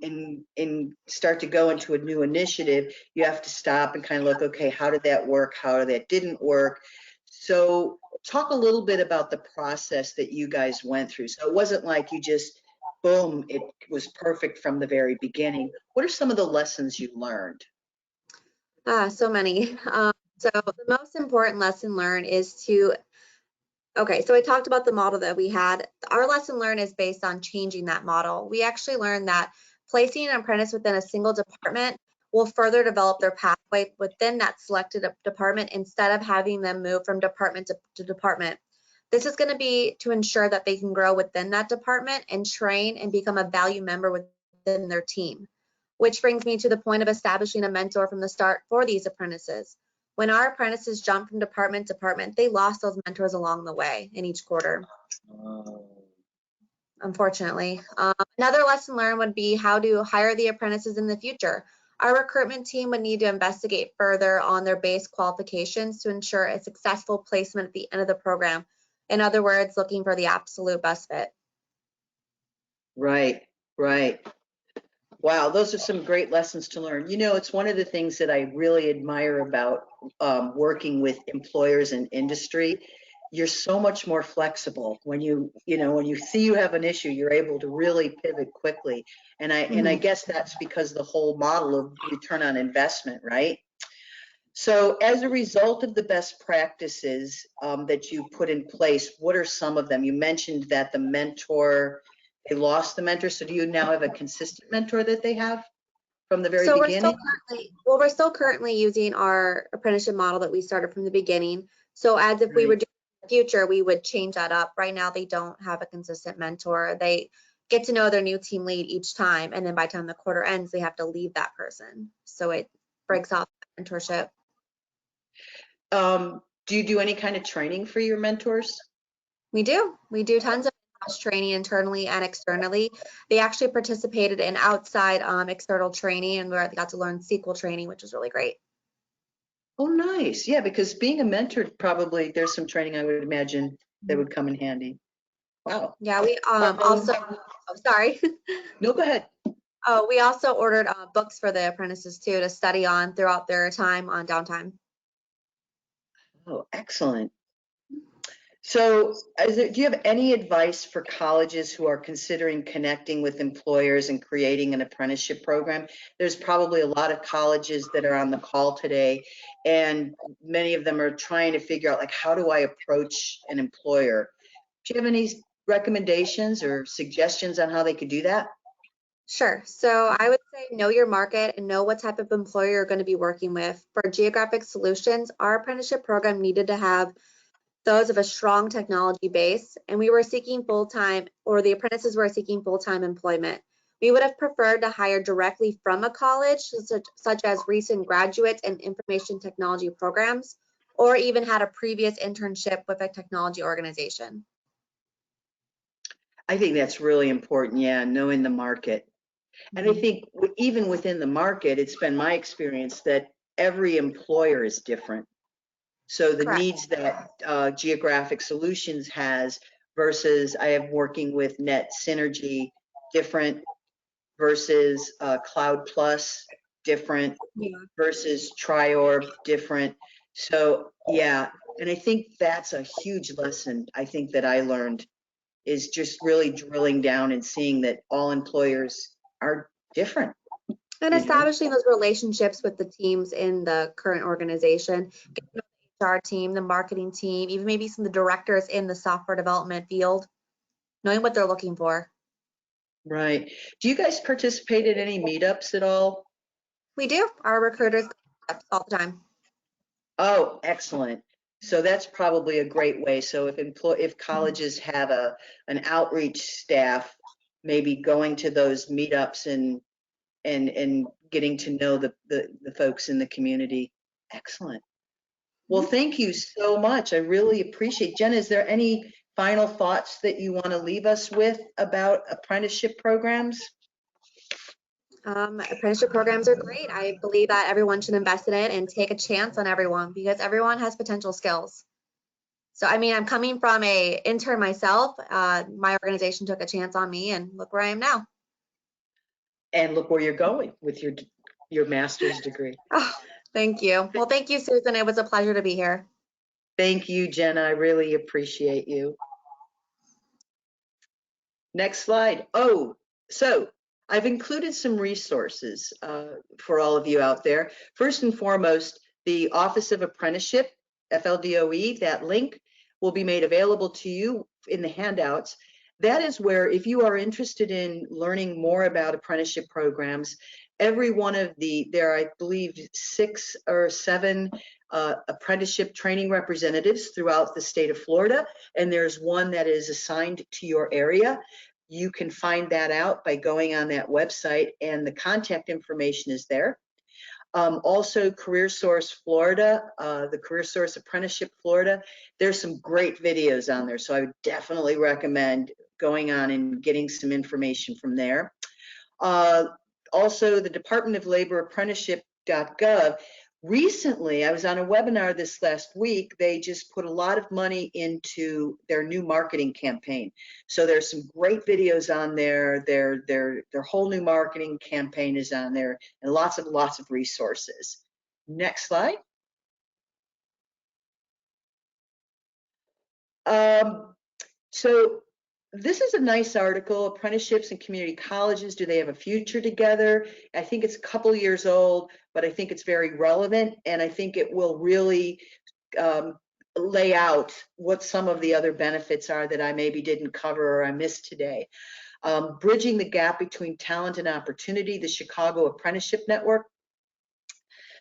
start to go into a new initiative, you have to stop and kind of look, okay, how did that work? How that didn't work? So talk a little bit about the process that you guys went through. So it wasn't like you just, boom, it was perfect from the very beginning. What are some of the lessons you learned? So many. So the most important lesson learned is okay, so I talked about the model that we had. Our lesson learned is based on changing that model. We actually learned that placing an apprentice within a single department will further develop their pathway within that selected department instead of having them move from department to department. This is going to be to ensure that they can grow within that department and train and become a value member within their team. Which brings me to the point of establishing a mentor from the start for these apprentices. When our apprentices jumped from department to department, they lost those mentors along the way in each quarter, unfortunately. Another lesson learned would be how to hire the apprentices in the future. Our recruitment team would need to investigate further on their base qualifications to ensure a successful placement at the end of the program. In other words, looking for the absolute best fit. Right, right. Wow, those are some great lessons to learn. You know, it's one of the things that I really admire about working with employers and industry. You're so much more flexible when when you see you have an issue, you're able to really pivot quickly. And I guess that's because the whole model of return on investment, right? So as a result of the best practices that you put in place, what are some of them? You mentioned that they lost the mentor. So do you now have a consistent mentor that they have from the very So beginning? we're still currently using our apprenticeship model that we started from the beginning. So as if we were doing in the future, we would change that up. Right now, they don't have a consistent mentor. They get to know their new team lead each time. And then by the time the quarter ends, they have to leave that person. So it breaks off mentorship. Do you do any kind of training for your mentors? We do. We do tons of in-house training internally and externally. They actually participated in outside external training, and they got to learn SQL training, which was really great. Oh, nice. Yeah, because being a mentor, probably there's some training I would imagine that would come in handy. Wow. Yeah, we also, oh, sorry. No, go ahead. Oh, we also ordered books for the apprentices too to study on throughout their time on downtime. Oh, excellent. So do you have any advice for colleges who are considering connecting with employers and creating an apprenticeship program? There's probably a lot of colleges that are on the call today, and many of them are trying to figure out, like, how do I approach an employer? Do you have any recommendations or suggestions on how they could do that? Sure. So I would say know your market and know what type of employer you're going to be working with. For geographic solutions, our apprenticeship program needed to have those of a strong technology base, and we were seeking full-time, or the apprentices were seeking full-time employment. We would have preferred to hire directly from a college, such as recent graduates in information technology programs, or even had a previous internship with a technology organization. I think that's really important, yeah, knowing the market. And I think even within the market, it's been my experience that every employer is different. So the Correct. needs that Geographic Solutions has versus I am working with Net Synergy, different versus Cloud Plus, different versus Triorb, different. So yeah, and I think that's a huge lesson I think that I learned is just really drilling down and seeing that all employers are different. And establishing those relationships with the teams in the current organization, getting to know the HR team, the marketing team, even maybe some of the directors in the software development field, knowing what they're looking for. Right. Do you guys participate in any meetups at all? We do. Our recruiters all the time. Oh, excellent. So that's probably a great way. So if colleges have an outreach staff, maybe going to those meetups and getting to know the folks in the community. Excellent. Well, thank you so much. I really appreciate. Jen, is there any final thoughts that you want to leave us with about apprenticeship programs? Apprenticeship programs are great. I believe that everyone should invest in it and take a chance on everyone because everyone has potential skills. So, I mean, I'm coming from a intern myself. My organization took a chance on me and look where I am now. And look where you're going with your master's degree. Oh, thank you. Well, thank you, Susan. It was a pleasure to be here. Thank you, Jenna. I really appreciate you. Next slide. Oh, so I've included some resources for all of you out there. First and foremost, the Office of Apprenticeship, FLDOE, that link will be made available to you in the handouts. That is where, if you are interested in learning more about apprenticeship programs, every one of there are, I believe, 6 or 7 apprenticeship training representatives throughout the state of Florida, and there's one that is assigned to your area. You can find that out by going on that website, and the contact information is there. Also, Career Source Florida, the Career Source Apprenticeship Florida, there's some great videos on there. So I would definitely recommend going on and getting some information from there. Also, the Department of Labor Apprenticeship.gov. Recently, I was on a webinar this last week. They just put a lot of money into their new marketing campaign. So there's some great videos on there. Their whole new marketing campaign is on there, and lots of resources. Next slide. So this is a nice article. Apprenticeships and community colleges, do they have a future together? I think it's a couple years old, but I think it's very relevant, and I think it will really lay out what some of the other benefits are that I maybe didn't cover or I missed today. Bridging the gap between talent and opportunity, the Chicago Apprenticeship Network.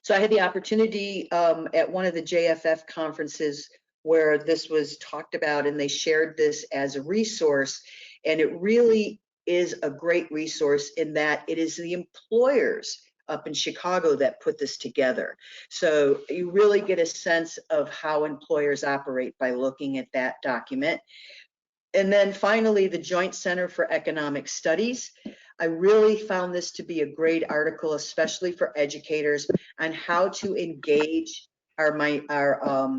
So I had the opportunity at one of the JFF conferences where this was talked about, and they shared this as a resource, and it really is a great resource in that it is the employers up in Chicago that put this together. So you really get a sense of how employers operate by looking at that document. And then finally, the Joint Center for Economic Studies. I really found this to be a great article, especially for educators, on how to engage our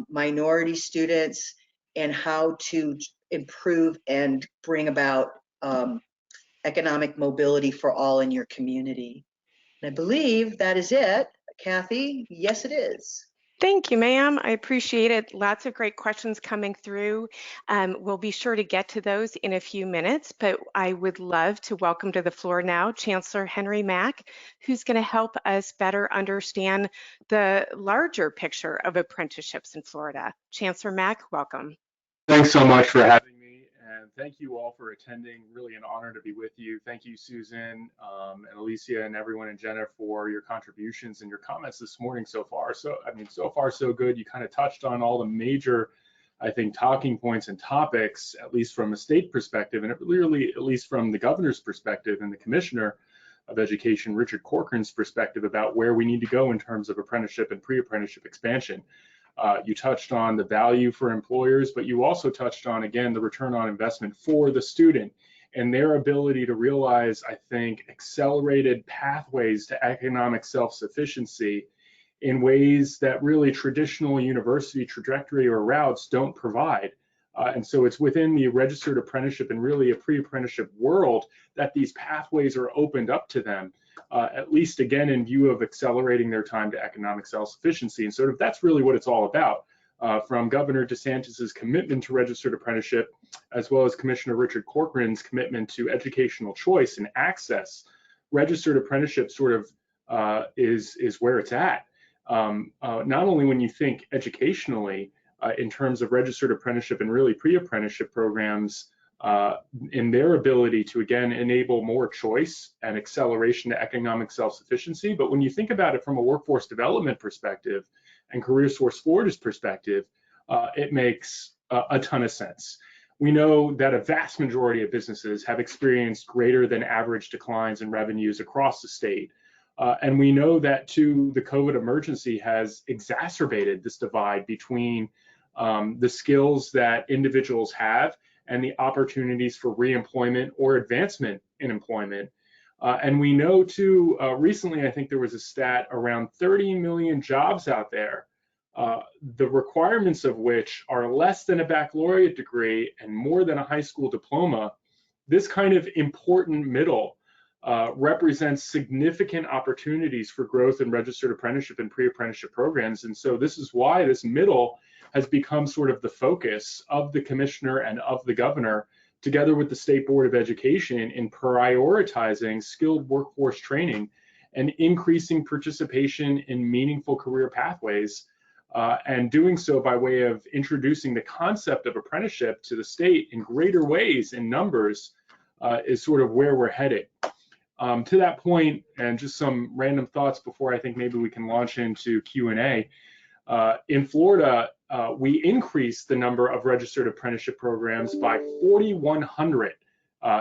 minority students and how to improve and bring about economic mobility for all in your community. And I believe that is it. Kathy, yes, it is. Thank you, ma'am. I appreciate it. Lots of great questions coming through. We'll be sure to get to those in a few minutes, but I would love to welcome to the floor now Chancellor Henry Mack, who's going to help us better understand the larger picture of apprenticeships in Florida. Chancellor Mack, welcome. Thanks so much for having me, and thank you all for attending. Really an honor to be with you. Thank you, Susan, and Alicia, and everyone, and Jenna for your contributions and your comments this morning so far. So, I mean, so far so good. You kind of touched on all the major, I think, talking points and topics, at least from a state perspective, and it really, at least from the governor's perspective and the commissioner of education, Richard Corcoran's perspective about where we need to go in terms of apprenticeship and pre-apprenticeship expansion. You touched on the value for employers, but you also touched on, again, the return on investment for the student and their ability to realize, I think, accelerated pathways to economic self-sufficiency in ways that really traditional university trajectory or routes don't provide. And so it's within the registered apprenticeship and really a pre-apprenticeship world that these pathways are opened up to them. At least again in view of accelerating their time to economic self-sufficiency. And sort of that's really what it's all about. From Governor DeSantis's commitment to registered apprenticeship, as well as Commissioner Richard Corcoran's commitment to educational choice and access, registered apprenticeship sort of is where it's at. Not only when you think educationally in terms of registered apprenticeship and really pre-apprenticeship programs, in their ability to, again, enable more choice and acceleration to economic self-sufficiency. But when you think about it from a workforce development perspective and Career Source Florida's perspective, it makes a ton of sense. We know that a vast majority of businesses have experienced greater than average declines in revenues across the state. And we know that too, the COVID emergency has exacerbated this divide between the skills that individuals have and the opportunities for reemployment or advancement in employment. And we know too, recently I think there was a stat around 30 million jobs out there, the requirements of which are less than a baccalaureate degree and more than a high school diploma. This kind of important middle represents significant opportunities for growth in registered apprenticeship and pre-apprenticeship programs. And so this is why this middle has become sort of the focus of the commissioner and of the governor, together with the State Board of Education, in prioritizing skilled workforce training and increasing participation in meaningful career pathways, and doing so by way of introducing the concept of apprenticeship to the state in greater ways in numbers is sort of where we're headed. To that point, and just some random thoughts before I think maybe we can launch into Q&A, in Florida, we increased the number of registered apprenticeship programs by 4,100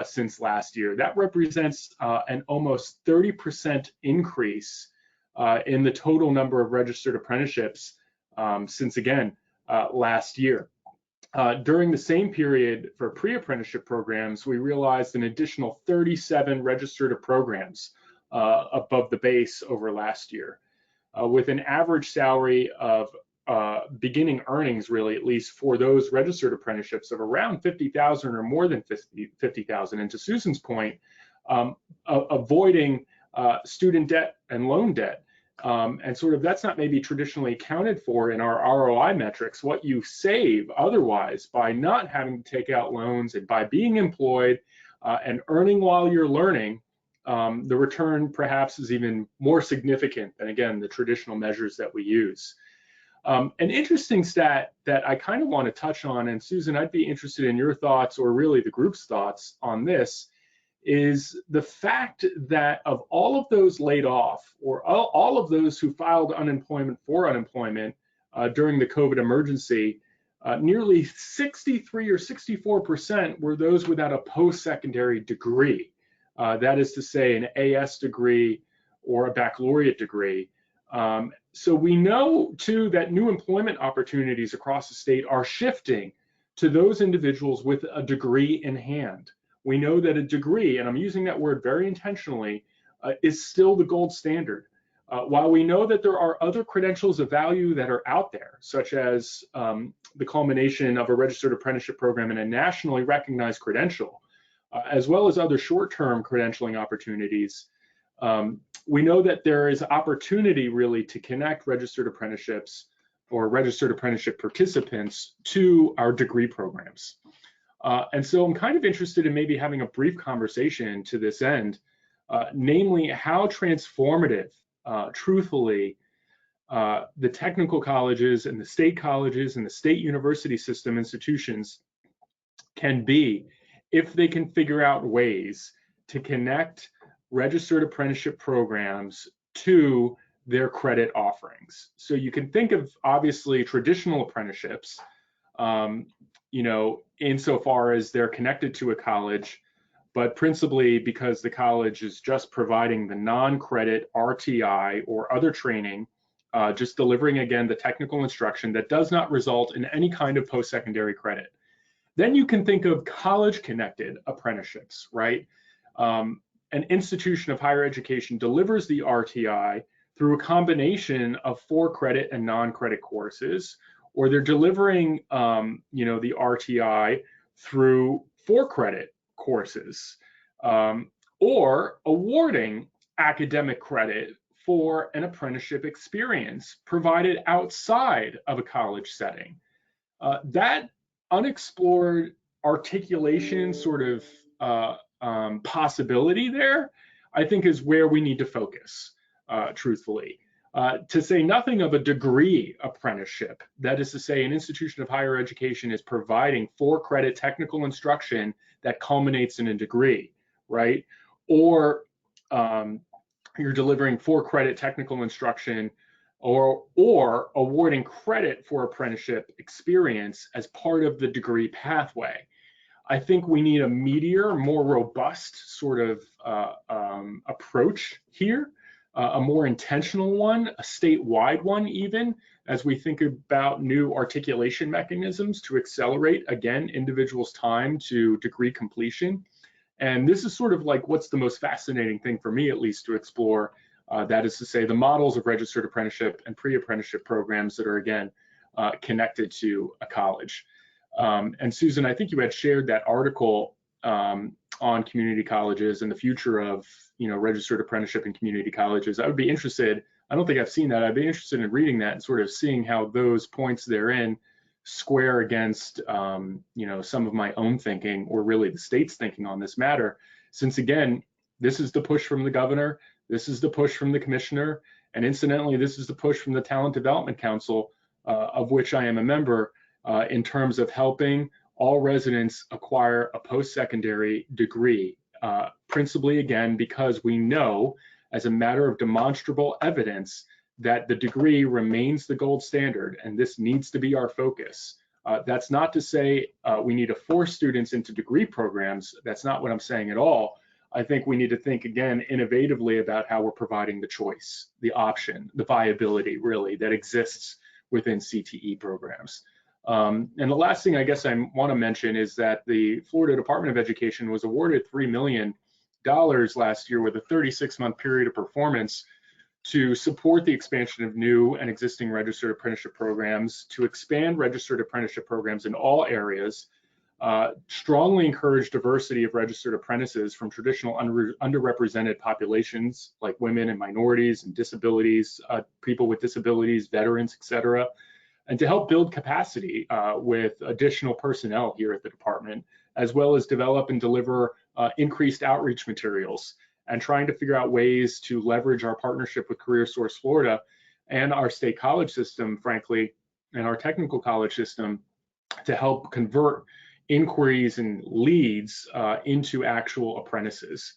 since last year. That represents an almost 30% increase in the total number of registered apprenticeships since, again, last year. During the same period for pre-apprenticeship programs, we realized an additional 37 registered programs above the base over last year, with an average salary of beginning earnings, really, at least for those registered apprenticeships, of around 50,000 or more than 50,000. And to Susan's point, avoiding student debt and loan debt. And sort of that's not maybe traditionally accounted for in our ROI metrics, what you save otherwise by not having to take out loans and by being employed and earning while you're learning. The return perhaps is even more significant than, again, the traditional measures that we use. An interesting stat that I kind of want to touch on, and Susan, I'd be interested in your thoughts, or really the group's thoughts on this, is the fact that of all of those laid off, or all of those who filed unemployment for unemployment during the COVID emergency, nearly 63 or 64% were those without a post-secondary degree. That is to say, an AS degree or a baccalaureate degree. So we know, too, that new employment opportunities across the state are shifting to those individuals with a degree in hand. We know that a degree, and I'm using that word very intentionally, is still the gold standard. While we know that there are other credentials of value that are out there, such as the culmination of a registered apprenticeship program and a nationally recognized credential, as well as other short-term credentialing opportunities, we know that there is opportunity really to connect registered apprenticeships or registered apprenticeship participants to our degree programs. And so I'm kind of interested in maybe having a brief conversation to this end, namely how transformative, truthfully, the technical colleges and the state colleges and the state university system institutions can be if they can figure out ways to connect registered apprenticeship programs to their credit offerings. So you can think of, obviously, traditional apprenticeships, you know, insofar as they're connected to a college, but principally because the college is just providing the non-credit RTI or other training, just delivering, again, the technical instruction that does not result in any kind of post-secondary credit. Then you can think of college-connected apprenticeships, right? An institution of higher education delivers the RTI through a combination of for-credit and non-credit courses, or they're delivering, you know, the RTI through for-credit courses, or awarding academic credit for an apprenticeship experience provided outside of a college setting. That unexplored articulation sort of possibility there, I think, is where we need to focus, truthfully. To say nothing of a degree apprenticeship, that is to say, an institution of higher education is providing for-credit technical instruction that culminates in a degree, right? Or you're delivering for-credit technical instruction or awarding credit for apprenticeship experience as part of the degree pathway. I think we need a meatier, more robust sort of approach here, a more intentional one, a statewide one even, as we think about new articulation mechanisms to accelerate, again, individuals' time to degree completion. And this is sort of like what's the most fascinating thing for me, at least, to explore. That is to say, the models of registered apprenticeship and pre-apprenticeship programs that are, again, connected to a college. And Susan, I think you had shared that article on community colleges and the future of, you know, registered apprenticeship in community colleges. I would be interested, I don't think I've seen that, I'd be interested in reading that and sort of seeing how those points therein square against, you know, some of my own thinking, or really the state's thinking on this matter. Since, again, this is the push from the governor, this is the push from the commissioner, and incidentally, this is the push from the Talent Development Council, of which I am a member, in terms of helping all residents acquire a post-secondary degree, principally, again, because we know, as a matter of demonstrable evidence, that the degree remains the gold standard, and this needs to be our focus. That's not to say we need to force students into degree programs. That's not what I'm saying at all. I think we need to think again innovatively about how we're providing the choice, the option, the viability really that exists within CTE programs. And the last thing I guess I want to mention is that the Florida Department of Education was awarded $3 million last year with a 36-month period of performance to support the expansion of new and existing registered apprenticeship programs, to expand registered apprenticeship programs in all areas, strongly encourage diversity of registered apprentices from traditional underrepresented populations like women and minorities and disabilities, people with disabilities, veterans, et cetera, and to help build capacity with additional personnel here at the department, as well as develop and deliver increased outreach materials, and trying to figure out ways to leverage our partnership with CareerSource Florida and our state college system, frankly, and our technical college system to help convert inquiries and leads into actual apprentices.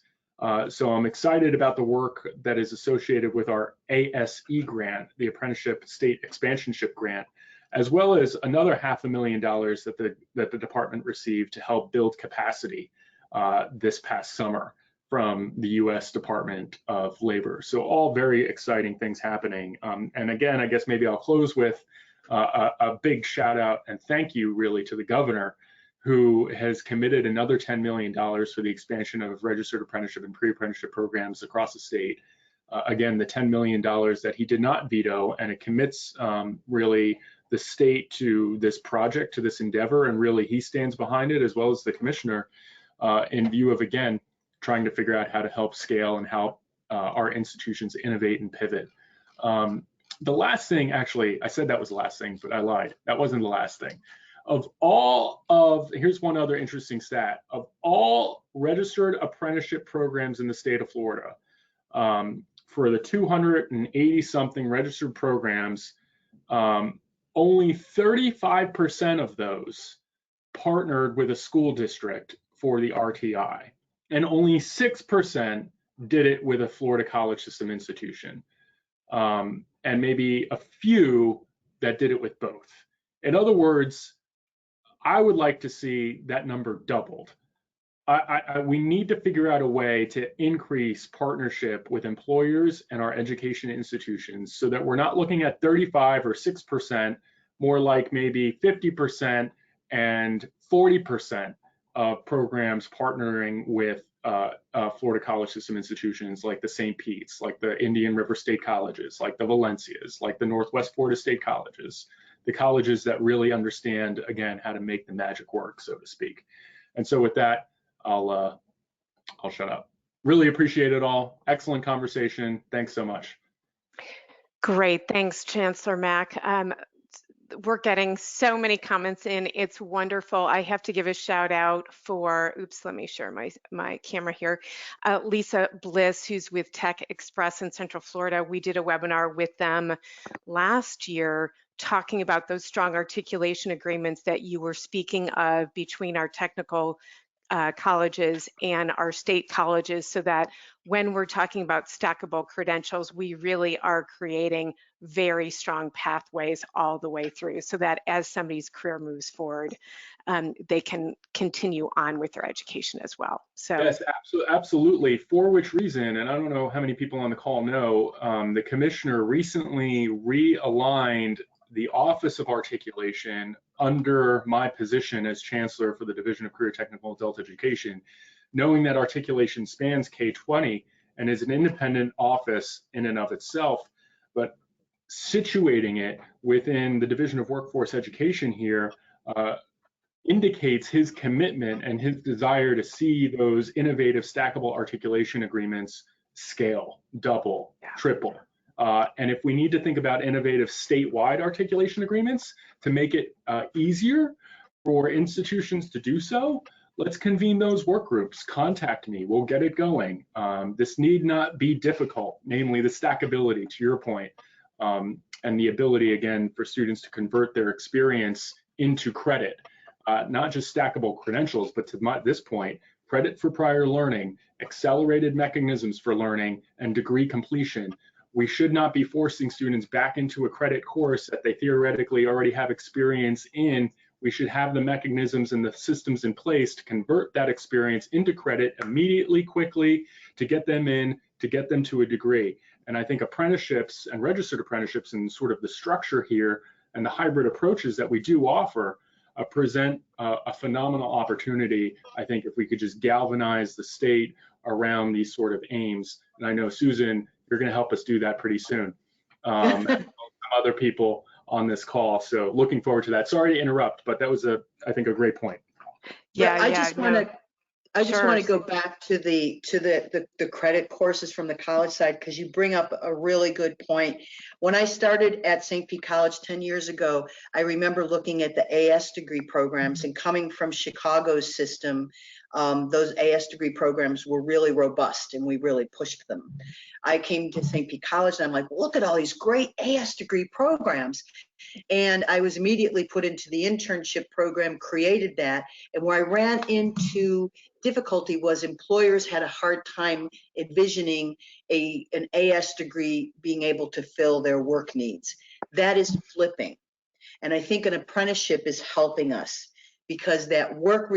So I'm excited about the work that is associated with our ASE grant, the Apprenticeship State Expansionship Grant, as well as another $500,000 that the department received to help build capacity this past summer from the U.S. Department of Labor. So all very exciting things happening. And again, I guess maybe I'll close with a big shout out and thank you really to the governor, who has committed another $10 million for the expansion of registered apprenticeship and pre-apprenticeship programs across the state. Again, the $10 million that he did not veto, and it commits really the state to this project, to this endeavor, and really he stands behind it, as well as the commissioner, in view of, again, trying to figure out how to help scale and how our institutions innovate and pivot. The last thing, actually, I said that was the last thing, but I lied. That wasn't the last thing. Here's one other interesting stat. Of all registered apprenticeship programs in the state of Florida, for the 280 something registered programs, only 35% of those partnered with a school district for the RTI, and only 6% did it with a Florida college system institution, and maybe a few that did it with both. In other words, I would like to see that number doubled. We need to figure out a way to increase partnership with employers and our education institutions so that we're not looking at 35 or 6%, more like maybe 50% and 40% of programs partnering with Florida college system institutions like the St. Pete's, like the Indian River State Colleges, like the Valencias, like the Northwest Florida State Colleges, the colleges that really understand, again, how to make the magic work, so to speak. And so with that, I'll shut up. Really appreciate it all. Excellent conversation. Thanks so much. Great, thanks, Chancellor Mack. We're getting so many comments in. It's wonderful. I have to give a shout out for, oops, let me share my camera here. Lisa Bliss, who's with Tech Express in Central Florida. We did a webinar with them last year talking about those strong articulation agreements that you were speaking of between our technical colleges and our state colleges, so that when we're talking about stackable credentials, we really are creating very strong pathways all the way through, so that as somebody's career moves forward, they can continue on with their education as well. So yes, absolutely. For which reason, and I don't know how many people on the call know, the commissioner recently realigned the Office of Articulation under my position as Chancellor for the Division of Career Technical Adult Education, knowing that articulation spans K-20 and is an independent office in and of itself, but situating it within the Division of Workforce Education here indicates his commitment and his desire to see those innovative stackable articulation agreements scale, double, triple. And if we need to think about innovative statewide articulation agreements to make it easier for institutions to do so, let's convene those work groups. Contact me, we'll get it going. This need not be difficult, namely the stackability, to your point, and the ability, again, for students to convert their experience into credit, not just stackable credentials, but to this point, credit for prior learning, accelerated mechanisms for learning, and degree completion. We should not be forcing students back into a credit course that they theoretically already have experience in We should have the mechanisms and the systems in place to convert that experience into credit immediately, quickly, to get them in, to get them to a degree. And I think apprenticeships and registered apprenticeships and sort of the structure here and the hybrid approaches that we do offer present a phenomenal opportunity, I think, if we could just galvanize the state around these sort of aims. And I know, Susan, you're going to help us do that pretty soon. And some other people on this call. So looking forward to that. Sorry to interrupt, but that was I think a great point. Yeah, I just want to Sure. go back to the credit courses from the college side, because you bring up a really good point. When I started at St. Pete College 10 years ago, I remember looking at the AS degree programs, and coming from Chicago's system, those AS degree programs were really robust and we really pushed them. I came to St. Pete College and I'm like, look at all these great AS degree programs. And I was immediately put into the internship program, created that. And where I ran into difficulty was employers had a hard time envisioning an AS degree being able to fill their work needs. That is flipping. And I think an apprenticeship is helping us, because that work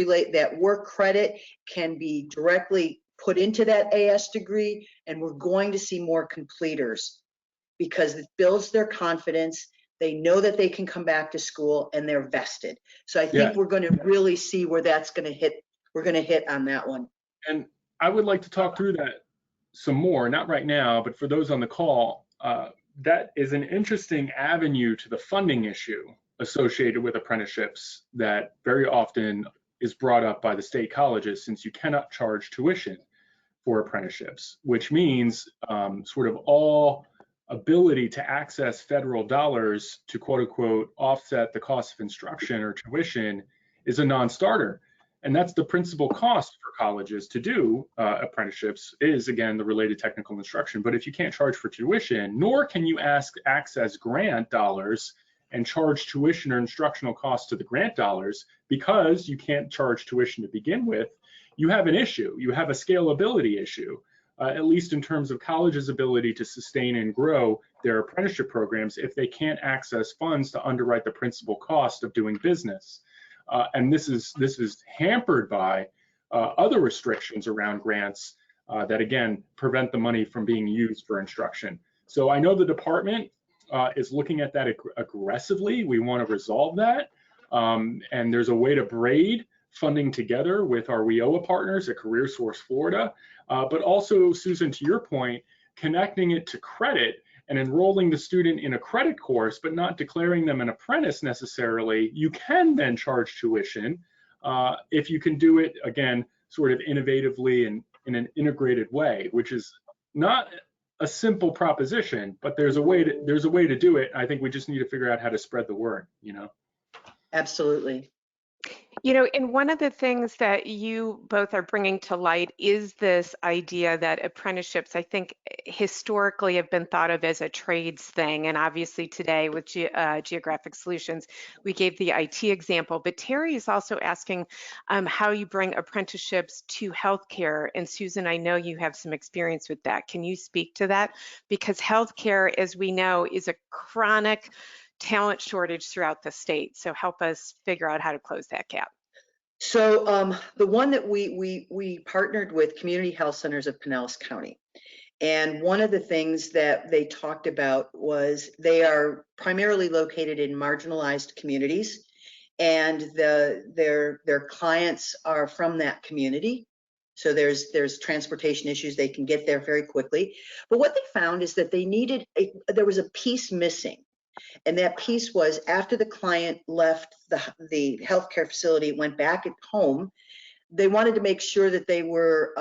credit can be directly put into that AS degree, and we're going to see more completers because it builds their confidence. They know that they can come back to school and they're vested. So I think we're going to really see where that's going to hit. We're going to hit on that one. And I would like to talk through that some more, not right now, but for those on the call, that is an interesting avenue to the funding issue associated with apprenticeships that very often is brought up by the state colleges, since you cannot charge tuition for apprenticeships, which means sort of all ability to access federal dollars to quote unquote offset the cost of instruction or tuition is a non-starter. And that's the principal cost for colleges to do apprenticeships, is again the related technical instruction. But if you can't charge for tuition, nor can you access grant dollars and charge tuition or instructional costs to the grant dollars, because you can't charge tuition to begin with, you have an issue. You have a scalability issue, at least in terms of colleges' ability to sustain and grow their apprenticeship programs if they can't access funds to underwrite the principal cost of doing business. And this is hampered by other restrictions around grants that, again, prevent the money from being used for instruction. So I know the department is looking at that aggressively. We want to resolve that. And there's a way to braid funding together with our WIOA partners at CareerSource Florida. But also, Susan, to your point, connecting it to credit and enrolling the student in a credit course, but not declaring them an apprentice necessarily. You can then charge tuition if you can do it, again, sort of innovatively and in an integrated way, which is not a simple proposition, but there's a way to do it. I think we just need to figure out how to spread the word, you know? Absolutely. You know, and one of the things that you both are bringing to light is this idea that apprenticeships, I think, historically have been thought of as a trades thing. And obviously today with Geographic Solutions, we gave the IT example. But Terry is also asking how you bring apprenticeships to healthcare. And Susan, I know you have some experience with that. Can you speak to that? Because healthcare, as we know, is a chronic talent shortage throughout the state. So help us figure out how to close that gap. So the one that we partnered with Community Health Centers of Pinellas County. And one of the things that they talked about was they are primarily located in marginalized communities, and their clients are from that community. So there's transportation issues. They can get there very quickly. But what they found is that there was a piece missing. And that piece was, after the client left the healthcare facility, went back at home, they wanted to make sure that they were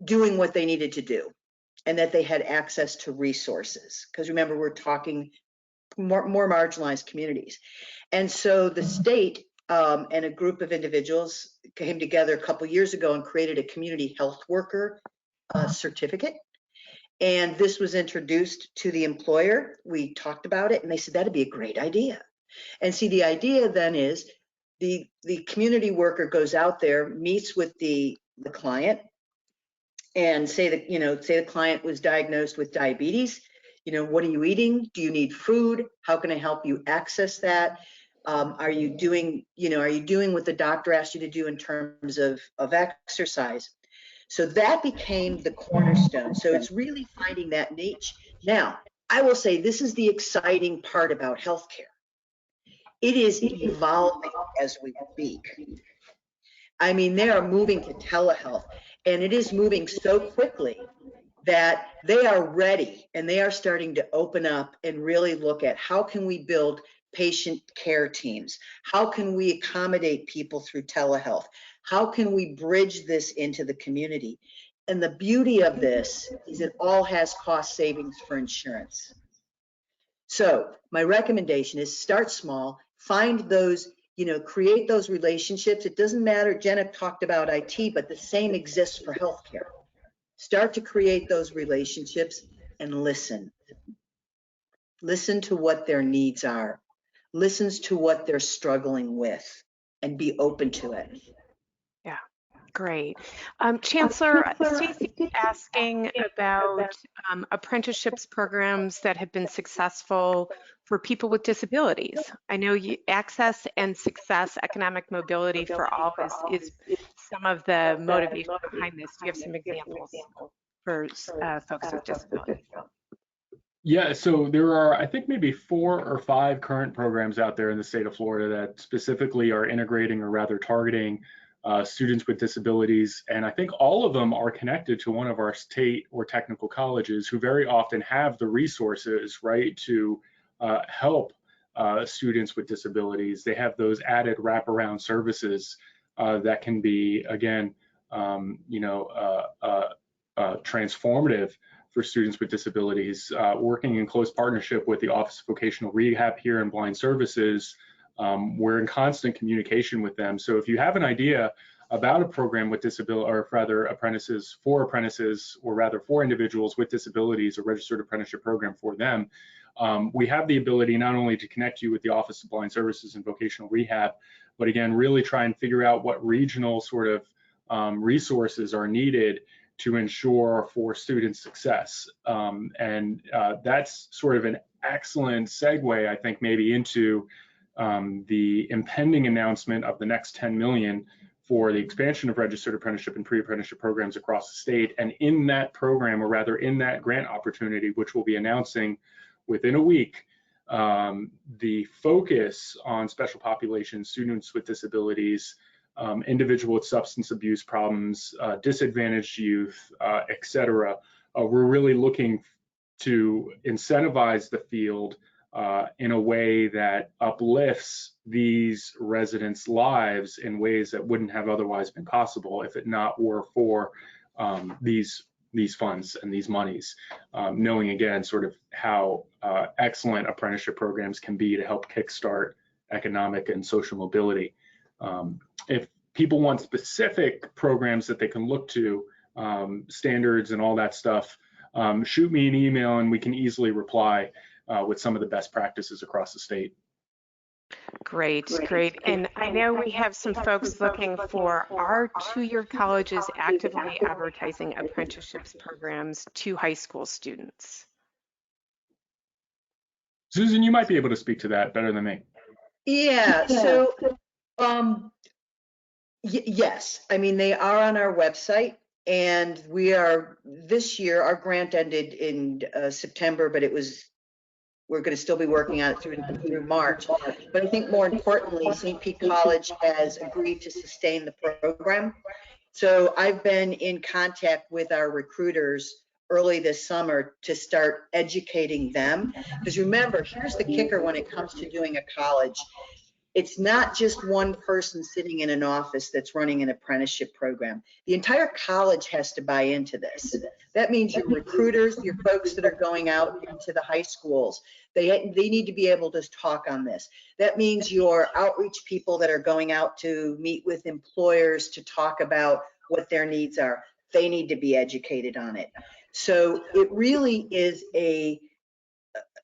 doing what they needed to do and that they had access to resources. Because remember, we're talking more marginalized communities. And so the state and a group of individuals came together a couple years ago and created a community health worker certificate. And this was introduced to the employer. We talked about it and they said that'd be a great idea. And see, the idea then is the community worker goes out there, meets with the client, and say the client was diagnosed with diabetes. What are you eating? Do you need food? How can I help you access that? Are you doing, are you doing what the doctor asked you to do in terms of exercise? So that became the cornerstone. So it's really finding that niche. Now, I will say this is the exciting part about healthcare. It is evolving as we speak. I mean, they are moving to telehealth, and it is moving so quickly that they are ready and they are starting to open up and really look at how can we build patient care teams? How can we accommodate people through telehealth? How can we bridge this into the community? And the beauty of this is it all has cost savings for insurance. So my recommendation is start small, find those, create those relationships. It doesn't matter, Jenna talked about IT, but the same exists for healthcare. Start to create those relationships and listen. Listen to what their needs are. Listen to what they're struggling with and be open to it. Yeah, great. Chancellor, Stacy asking about apprenticeships programs that have been successful for people with disabilities. I know access and success, economic mobility for all is some of the motivation behind this. Do you have some examples for folks with disabilities? Yeah, so there are, I think, maybe 4 or 5 current programs out there in the state of Florida that specifically are integrating, or rather targeting, students with disabilities. And I think all of them are connected to one of our state or technical colleges, who very often have the resources, right, to help students with disabilities. They have those added wraparound services that can be, again, transformative for students with disabilities. Working in close partnership with the Office of Vocational Rehab here in Blind Services, we're in constant communication with them. So if you have an idea about a program with disability, or rather apprentices, or rather for individuals with disabilities, a registered apprenticeship program for them, we have the ability not only to connect you with the Office of Blind Services and Vocational Rehab, but again, really try and figure out what regional sort of resources are needed to ensure for student success. And that's sort of an excellent segue, I think, maybe into the impending announcement of the next 10 million for the expansion of registered apprenticeship and pre-apprenticeship programs across the state. And in that program, or rather in that grant opportunity, which we'll be announcing within a week, the focus on special population students with disabilities, individual with substance abuse problems, disadvantaged youth, et cetera. We're really looking to incentivize the field in a way that uplifts these residents' lives in ways that wouldn't have otherwise been possible if it not were for these funds and these monies. Knowing again sort of how excellent apprenticeship programs can be to help kickstart economic and social mobility. If people want specific programs that they can look to, standards and all that stuff, shoot me an email and we can easily reply with some of the best practices across the state. Great. And I know we have some folks looking for our two-year colleges actively advertising apprenticeships programs to high school students. Susan, you might be able to speak to that better than me. Yeah, so yes, I mean, they are on our website, and we are, this year, our grant ended in September, but we're going to still be working on it through March. But I think more importantly, St. Pete College has agreed to sustain the program. So I've been in contact with our recruiters early this summer to start educating them. Because remember, here's the kicker when it comes to doing a college. It's not just one person sitting in an office that's running an apprenticeship program. The entire college has to buy into this. That means your recruiters, your folks that are going out into the high schools, they need to be able to talk on this. That means your outreach people that are going out to meet with employers to talk about what their needs are. They need to be educated on it. So it really is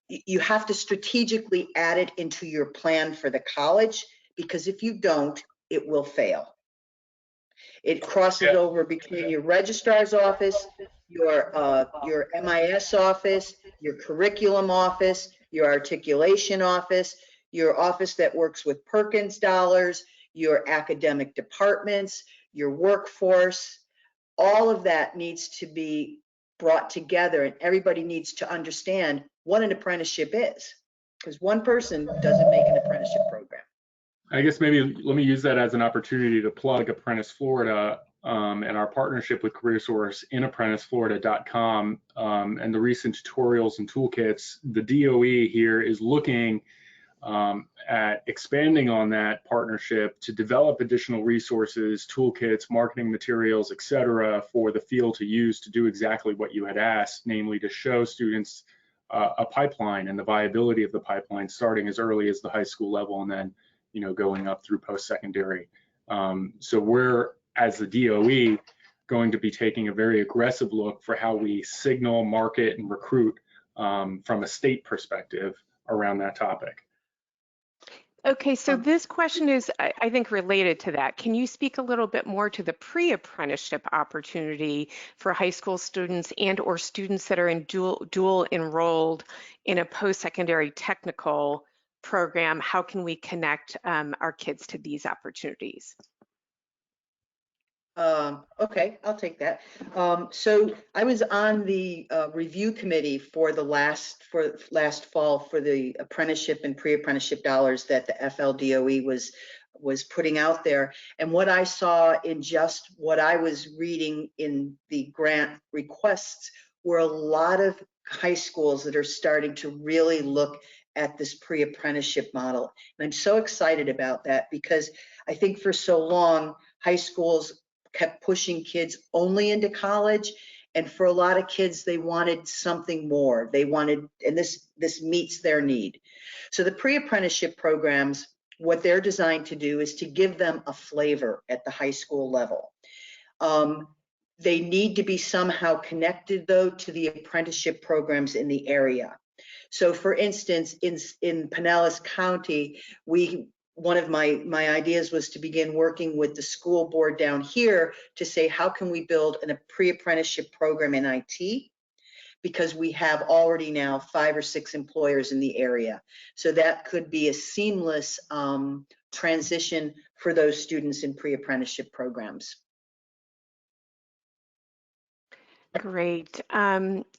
you have to strategically add it into your plan for the college, because if you don't, it will fail. It crosses over between your registrar's office, your MIS office, your curriculum office, your articulation office, your office that works with Perkins dollars, your academic departments, your workforce, all of that needs to be brought together, and everybody needs to understand what an apprenticeship is, because one person doesn't make an apprenticeship program. I guess maybe let me use that as an opportunity to plug Apprentice Florida and our partnership with CareerSource in ApprenticeFlorida.com and the recent tutorials and toolkits. The DOE here is looking at expanding on that partnership to develop additional resources, toolkits, marketing materials, et cetera, for the field to use to do exactly what you had asked, namely to show students a pipeline and the viability of the pipeline starting as early as the high school level and then going up through post-secondary. So we're, as the DOE, going to be taking a very aggressive look for how we signal, market, and recruit from a state perspective around that topic. Okay, so this question is, I think, related to that. Can you speak a little bit more to the pre-apprenticeship opportunity for high school students and or students that are in dual enrolled in a post-secondary technical program? How can we connect our kids to these opportunities? Okay, I'll take that. So I was on the review committee for last fall for the apprenticeship and pre-apprenticeship dollars that the FLDOE was putting out there. And what I saw in just what I was reading in the grant requests were a lot of high schools that are starting to really look at this pre-apprenticeship model. And I'm so excited about that because I think for so long, high schools kept pushing kids only into college. And for a lot of kids, they wanted something more. They wanted, and this meets their need. So the pre-apprenticeship programs, what they're designed to do is to give them a flavor at the high school level. They need to be somehow connected, though, to the apprenticeship programs in the area. So for instance, in Pinellas County, one of my ideas was to begin working with the school board down here to say, how can we build a pre-apprenticeship program in IT? Because we have already now 5 or 6 employers in the area. So that could be a seamless transition for those students in pre-apprenticeship programs. Great.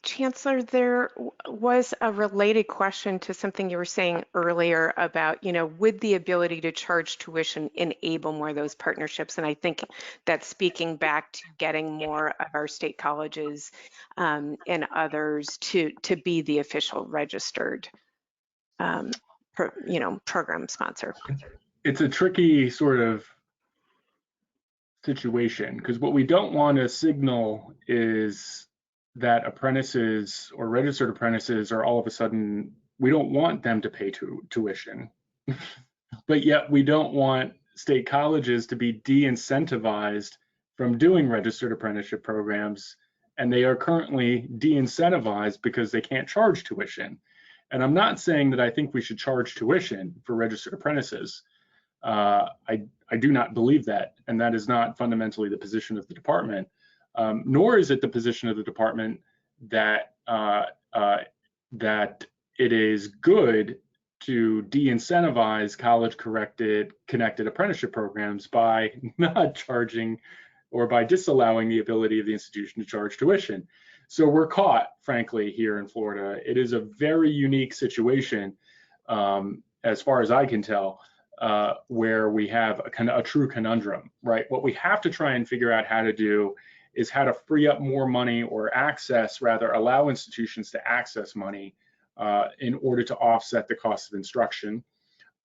Chancellor, there was a related question to something you were saying earlier about, would the ability to charge tuition enable more of those partnerships? And I think that's speaking back to getting more of our state colleges and others to be the official registered, program sponsor. It's a tricky sort of situation because what we don't want to signal is that apprentices or registered apprentices are all of a sudden, we don't want them to pay tuition, but yet we don't want state colleges to be de-incentivized from doing registered apprenticeship programs, and they are currently de-incentivized because they can't charge tuition. And I'm not saying that I think we should charge tuition for registered apprentices. I do not believe that, and that is not fundamentally the position of the department, nor is it the position of the department that that it is good to de-incentivize college-connected apprenticeship programs by not charging or by disallowing the ability of the institution to charge tuition. So we're caught, frankly, here in Florida. It is a very unique situation, as far as I can tell, where we have a true conundrum, right? What we have to try and figure out how to do is how to free up more money or allow institutions to access money in order to offset the cost of instruction,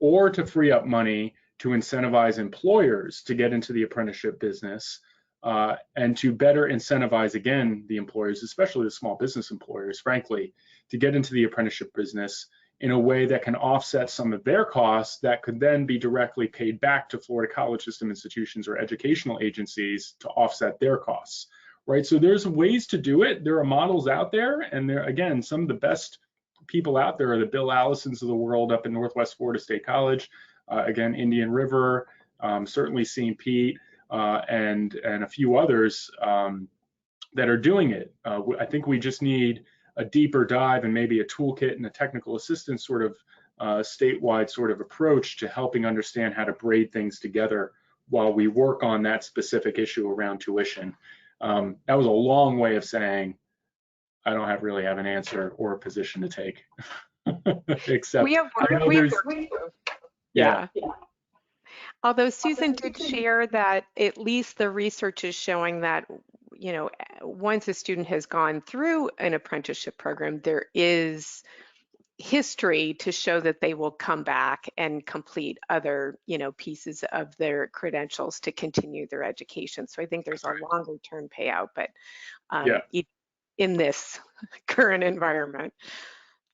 or to free up money to incentivize employers to get into the apprenticeship business and to better incentivize, again, the employers, especially the small business employers, frankly, to get into the apprenticeship business in a way that can offset some of their costs that could then be directly paid back to Florida college system institutions or educational agencies to offset their costs, right? So there's ways to do it. There are models out there, and there, again, some of the best people out there are the Bill Allisons of the world up in Northwest Florida State College, again, Indian River, certainly St. Pete, and a few others that are doing it. I think we just need a deeper dive and maybe a toolkit and a technical assistance sort of statewide sort of approach to helping understand how to braid things together while we work on that specific issue around tuition. That was a long way of saying I don't really have an answer or a position to take. Except We have I know we have there's work to do. yeah. Although Susan did share that at least the research is showing that, you know, once a student has gone through an apprenticeship program, there is history to show that they will come back and complete other, you know, pieces of their credentials to continue their education. So I think there's a longer term payout, but Yeah. in this current environment.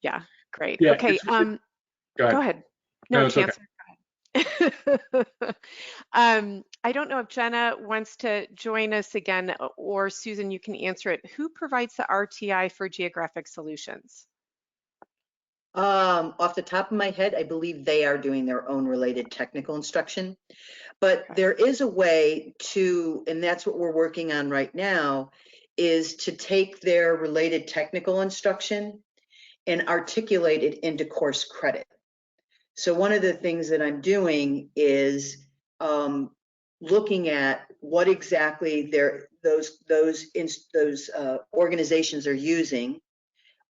Yeah, great. Yeah, Okay, go ahead. No, No, it's okay. Chancellor. I don't know if Jenna wants to join us again, or Susan, you can answer it. Who provides the RTI for Geographic Solutions? Off the top of my head, I believe they are doing their own related technical instruction. But Okay. there is a way to, and that's what we're working on right now, is to take their related technical instruction and articulate it into course credit. So one of the things that I'm doing is looking at what exactly those organizations are using.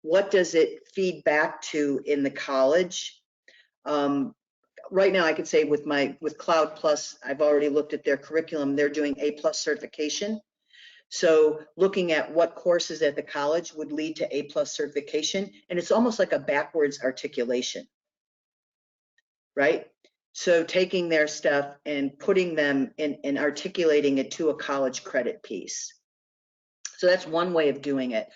What does it feed back to in the college? Right now, I could say with Cloud Plus, I've already looked at their curriculum. They're doing A+ certification. So looking at what courses at the college would lead to A+ certification, and it's almost like a backwards articulation, right? So taking their stuff and putting them in and articulating it to a college credit piece. So that's one way of doing it.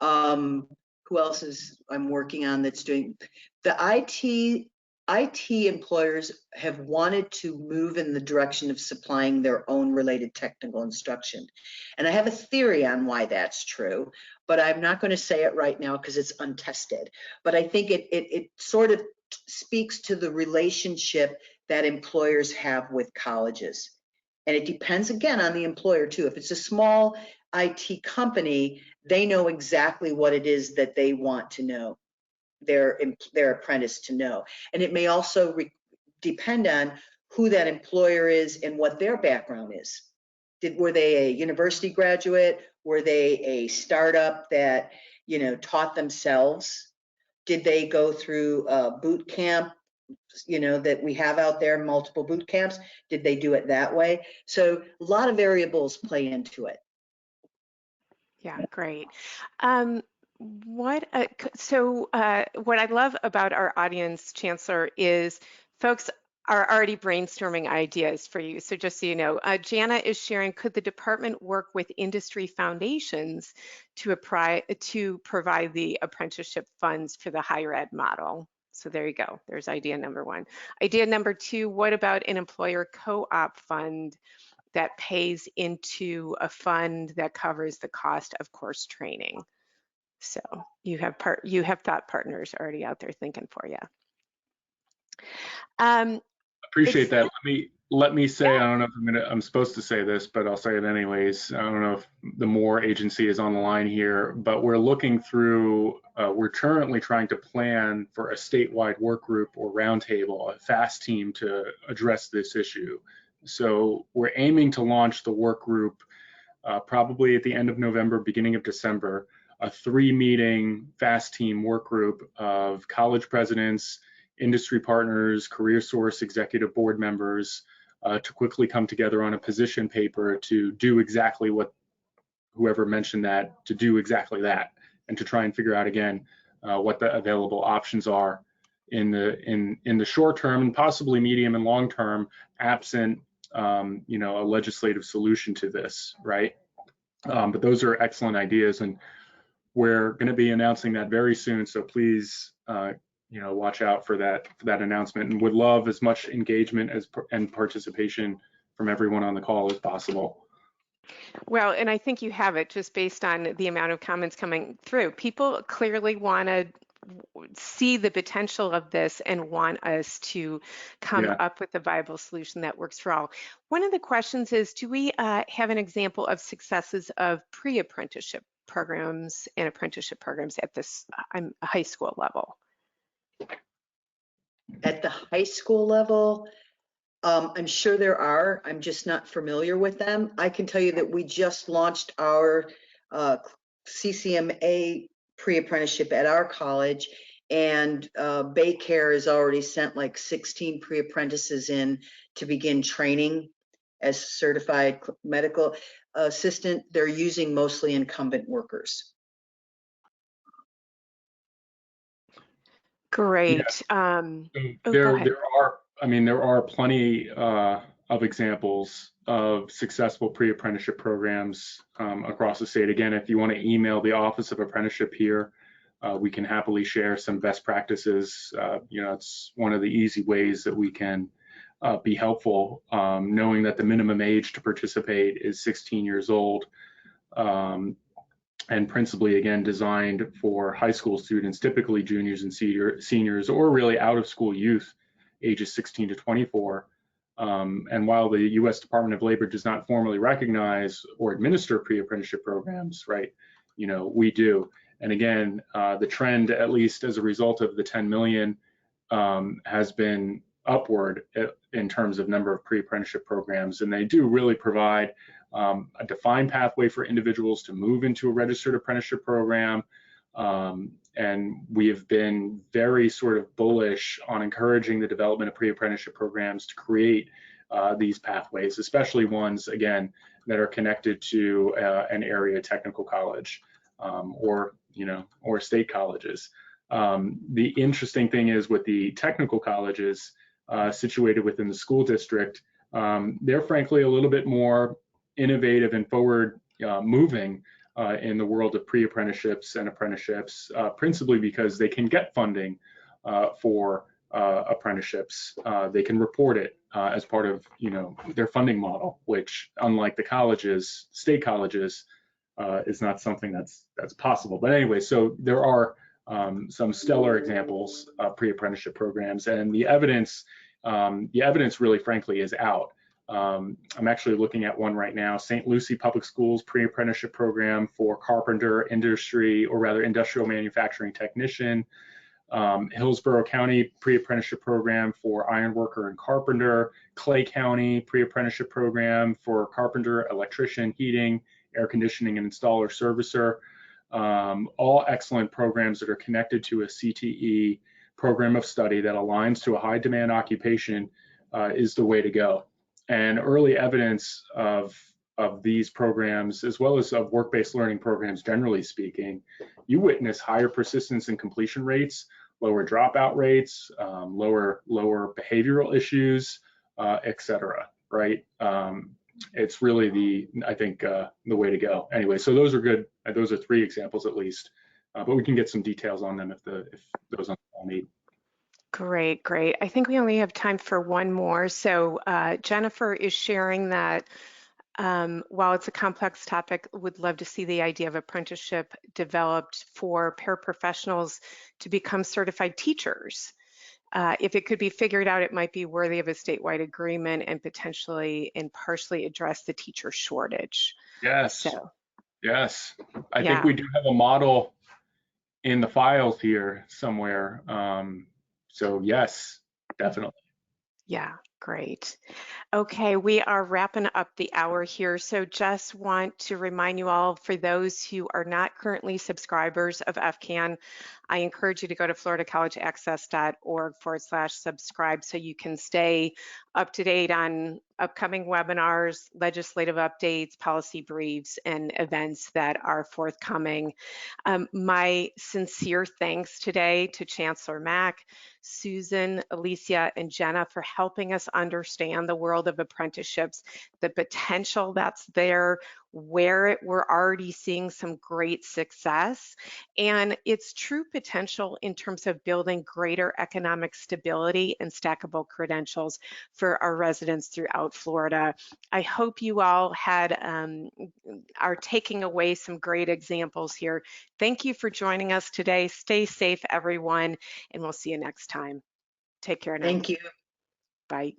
Who else is I'm working on that's doing the IT employers have wanted to move in the direction of supplying their own related technical instruction. And I have a theory on why that's true, but I'm not going to say it right now because it's untested. But I think it sort of speaks to the relationship that employers have with colleges. And it depends again on the employer too. If it's a small IT company, they know exactly what it is that they want to know, their apprentice to know. And it may also depend on who that employer is and what their background is. Were they a university graduate? Were they a startup that, you know, taught themselves? Did they go through a boot camp, you know, that we have out there, multiple boot camps? Did they do it that way? So a lot of variables play into it. Yeah, great. What I love about our audience, Chancellor, is folks are already brainstorming ideas for you. So just so you know, Jana is sharing, could the department work with industry foundations to provide the apprenticeship funds for the higher ed model? So there you go. There's idea number one. Idea number two, what about an employer co-op fund that pays into a fund that covers the cost of course training? So you have thought partners already out there thinking for you. Appreciate that. Let me say, I don't know if I'm supposed to say this, but I'll say it anyways. I don't know if the Moore agency is on the line here, but we're looking through, we're currently trying to plan for a statewide work group or roundtable, a FAST team to address this issue. So we're aiming to launch the work group probably at the end of November, beginning of December, a 3-meeting FAST team work group of college presidents, industry partners, career source executive board members to quickly come together on a position paper to do exactly what whoever mentioned that, to do exactly that, and to try and figure out again what the available options are in the short term and possibly medium and long term, absent you know, a legislative solution to this, right? But those are excellent ideas, and we're going to be announcing that very soon. So please, you know, watch out for that announcement, and would love as much engagement and participation from everyone on the call as possible. Well, and I think you have it just based on the amount of comments coming through. People clearly want to see the potential of this and want us to come up with a viable solution that works for all. One of the questions is, do we have an example of successes of pre-apprenticeship programs and apprenticeship programs at this high school level? At the high school level, I'm sure there are. I'm just not familiar with them. I can tell you that we just launched our CCMA pre-apprenticeship at our college, and Baycare has already sent like 16 pre-apprentices in to begin training as certified medical assistant. They're using mostly incumbent workers. Great. So Oh, go ahead. there are plenty of examples of successful pre-apprenticeship programs across the state. Again, if you want to email the Office of Apprenticeship here, we can happily share some best practices. It's one of the easy ways that we can be helpful, knowing that the minimum age to participate is 16 years old. And principally, again, designed for high school students, typically juniors and seniors, or really out of school youth, ages 16 to 24. And while the U.S. Department of Labor does not formally recognize or administer pre-apprenticeship programs, right, we do. And again, the trend, at least as a result of the 10 million, has been upward in terms of number of pre-apprenticeship programs, and they do really provide a defined pathway for individuals to move into a registered apprenticeship program. And we have been very sort of bullish on encouraging the development of pre-apprenticeship programs to create these pathways, especially ones, again, that are connected to an area technical college or state colleges. The interesting thing is with the technical colleges situated within the school district, they're frankly a little bit more innovative and forward moving in the world of pre-apprenticeships and apprenticeships, principally because they can get funding for apprenticeships. They can report it as part of their funding model, which, unlike the colleges, state colleges, is not something that's possible. But anyway, so there are some stellar examples of pre-apprenticeship programs, and the evidence really, frankly, is out. I'm actually looking at one right now, St. Lucie Public Schools pre-apprenticeship program for carpenter, industrial manufacturing technician. Hillsborough County pre-apprenticeship program for ironworker and carpenter. Clay County pre-apprenticeship program for carpenter, electrician, heating, air conditioning, and installer servicer. All excellent programs that are connected to a CTE program of study that aligns to a high demand occupation is the way to go. And early evidence of these programs, as well as of work-based learning programs, generally speaking, you witness higher persistence and completion rates, lower dropout rates, lower behavioral issues, et cetera, right? It's really I think the way to go. Anyway, so those are good. Those are 3 examples at least, but we can get some details on them if those on the call need. Great, great. I think we only have time for one more. So Jennifer is sharing that while it's a complex topic, would love to see the idea of apprenticeship developed for paraprofessionals to become certified teachers. If it could be figured out, it might be worthy of a statewide agreement and potentially and partially address the teacher shortage. Yes, so, yes. I yeah. think we do have a model in the files here somewhere. So yes, definitely. Yeah, great. Okay, we are wrapping up the hour here. So just want to remind you all, for those who are not currently subscribers of FCAN, I encourage you to go to floridacollegeaccess.org/subscribe so you can stay up to date on upcoming webinars, legislative updates, policy briefs, and events that are forthcoming. My sincere thanks today to Chancellor Mack, Susan, Alicia, and Jenna for helping us understand the world of apprenticeships, the potential that's there, where we're already seeing some great success, and its true potential in terms of building greater economic stability and stackable credentials for our residents throughout Florida. I hope you all are taking away some great examples here. Thank you for joining us today. Stay safe, everyone, and we'll see you next time. Take care now. Thank you. Bye.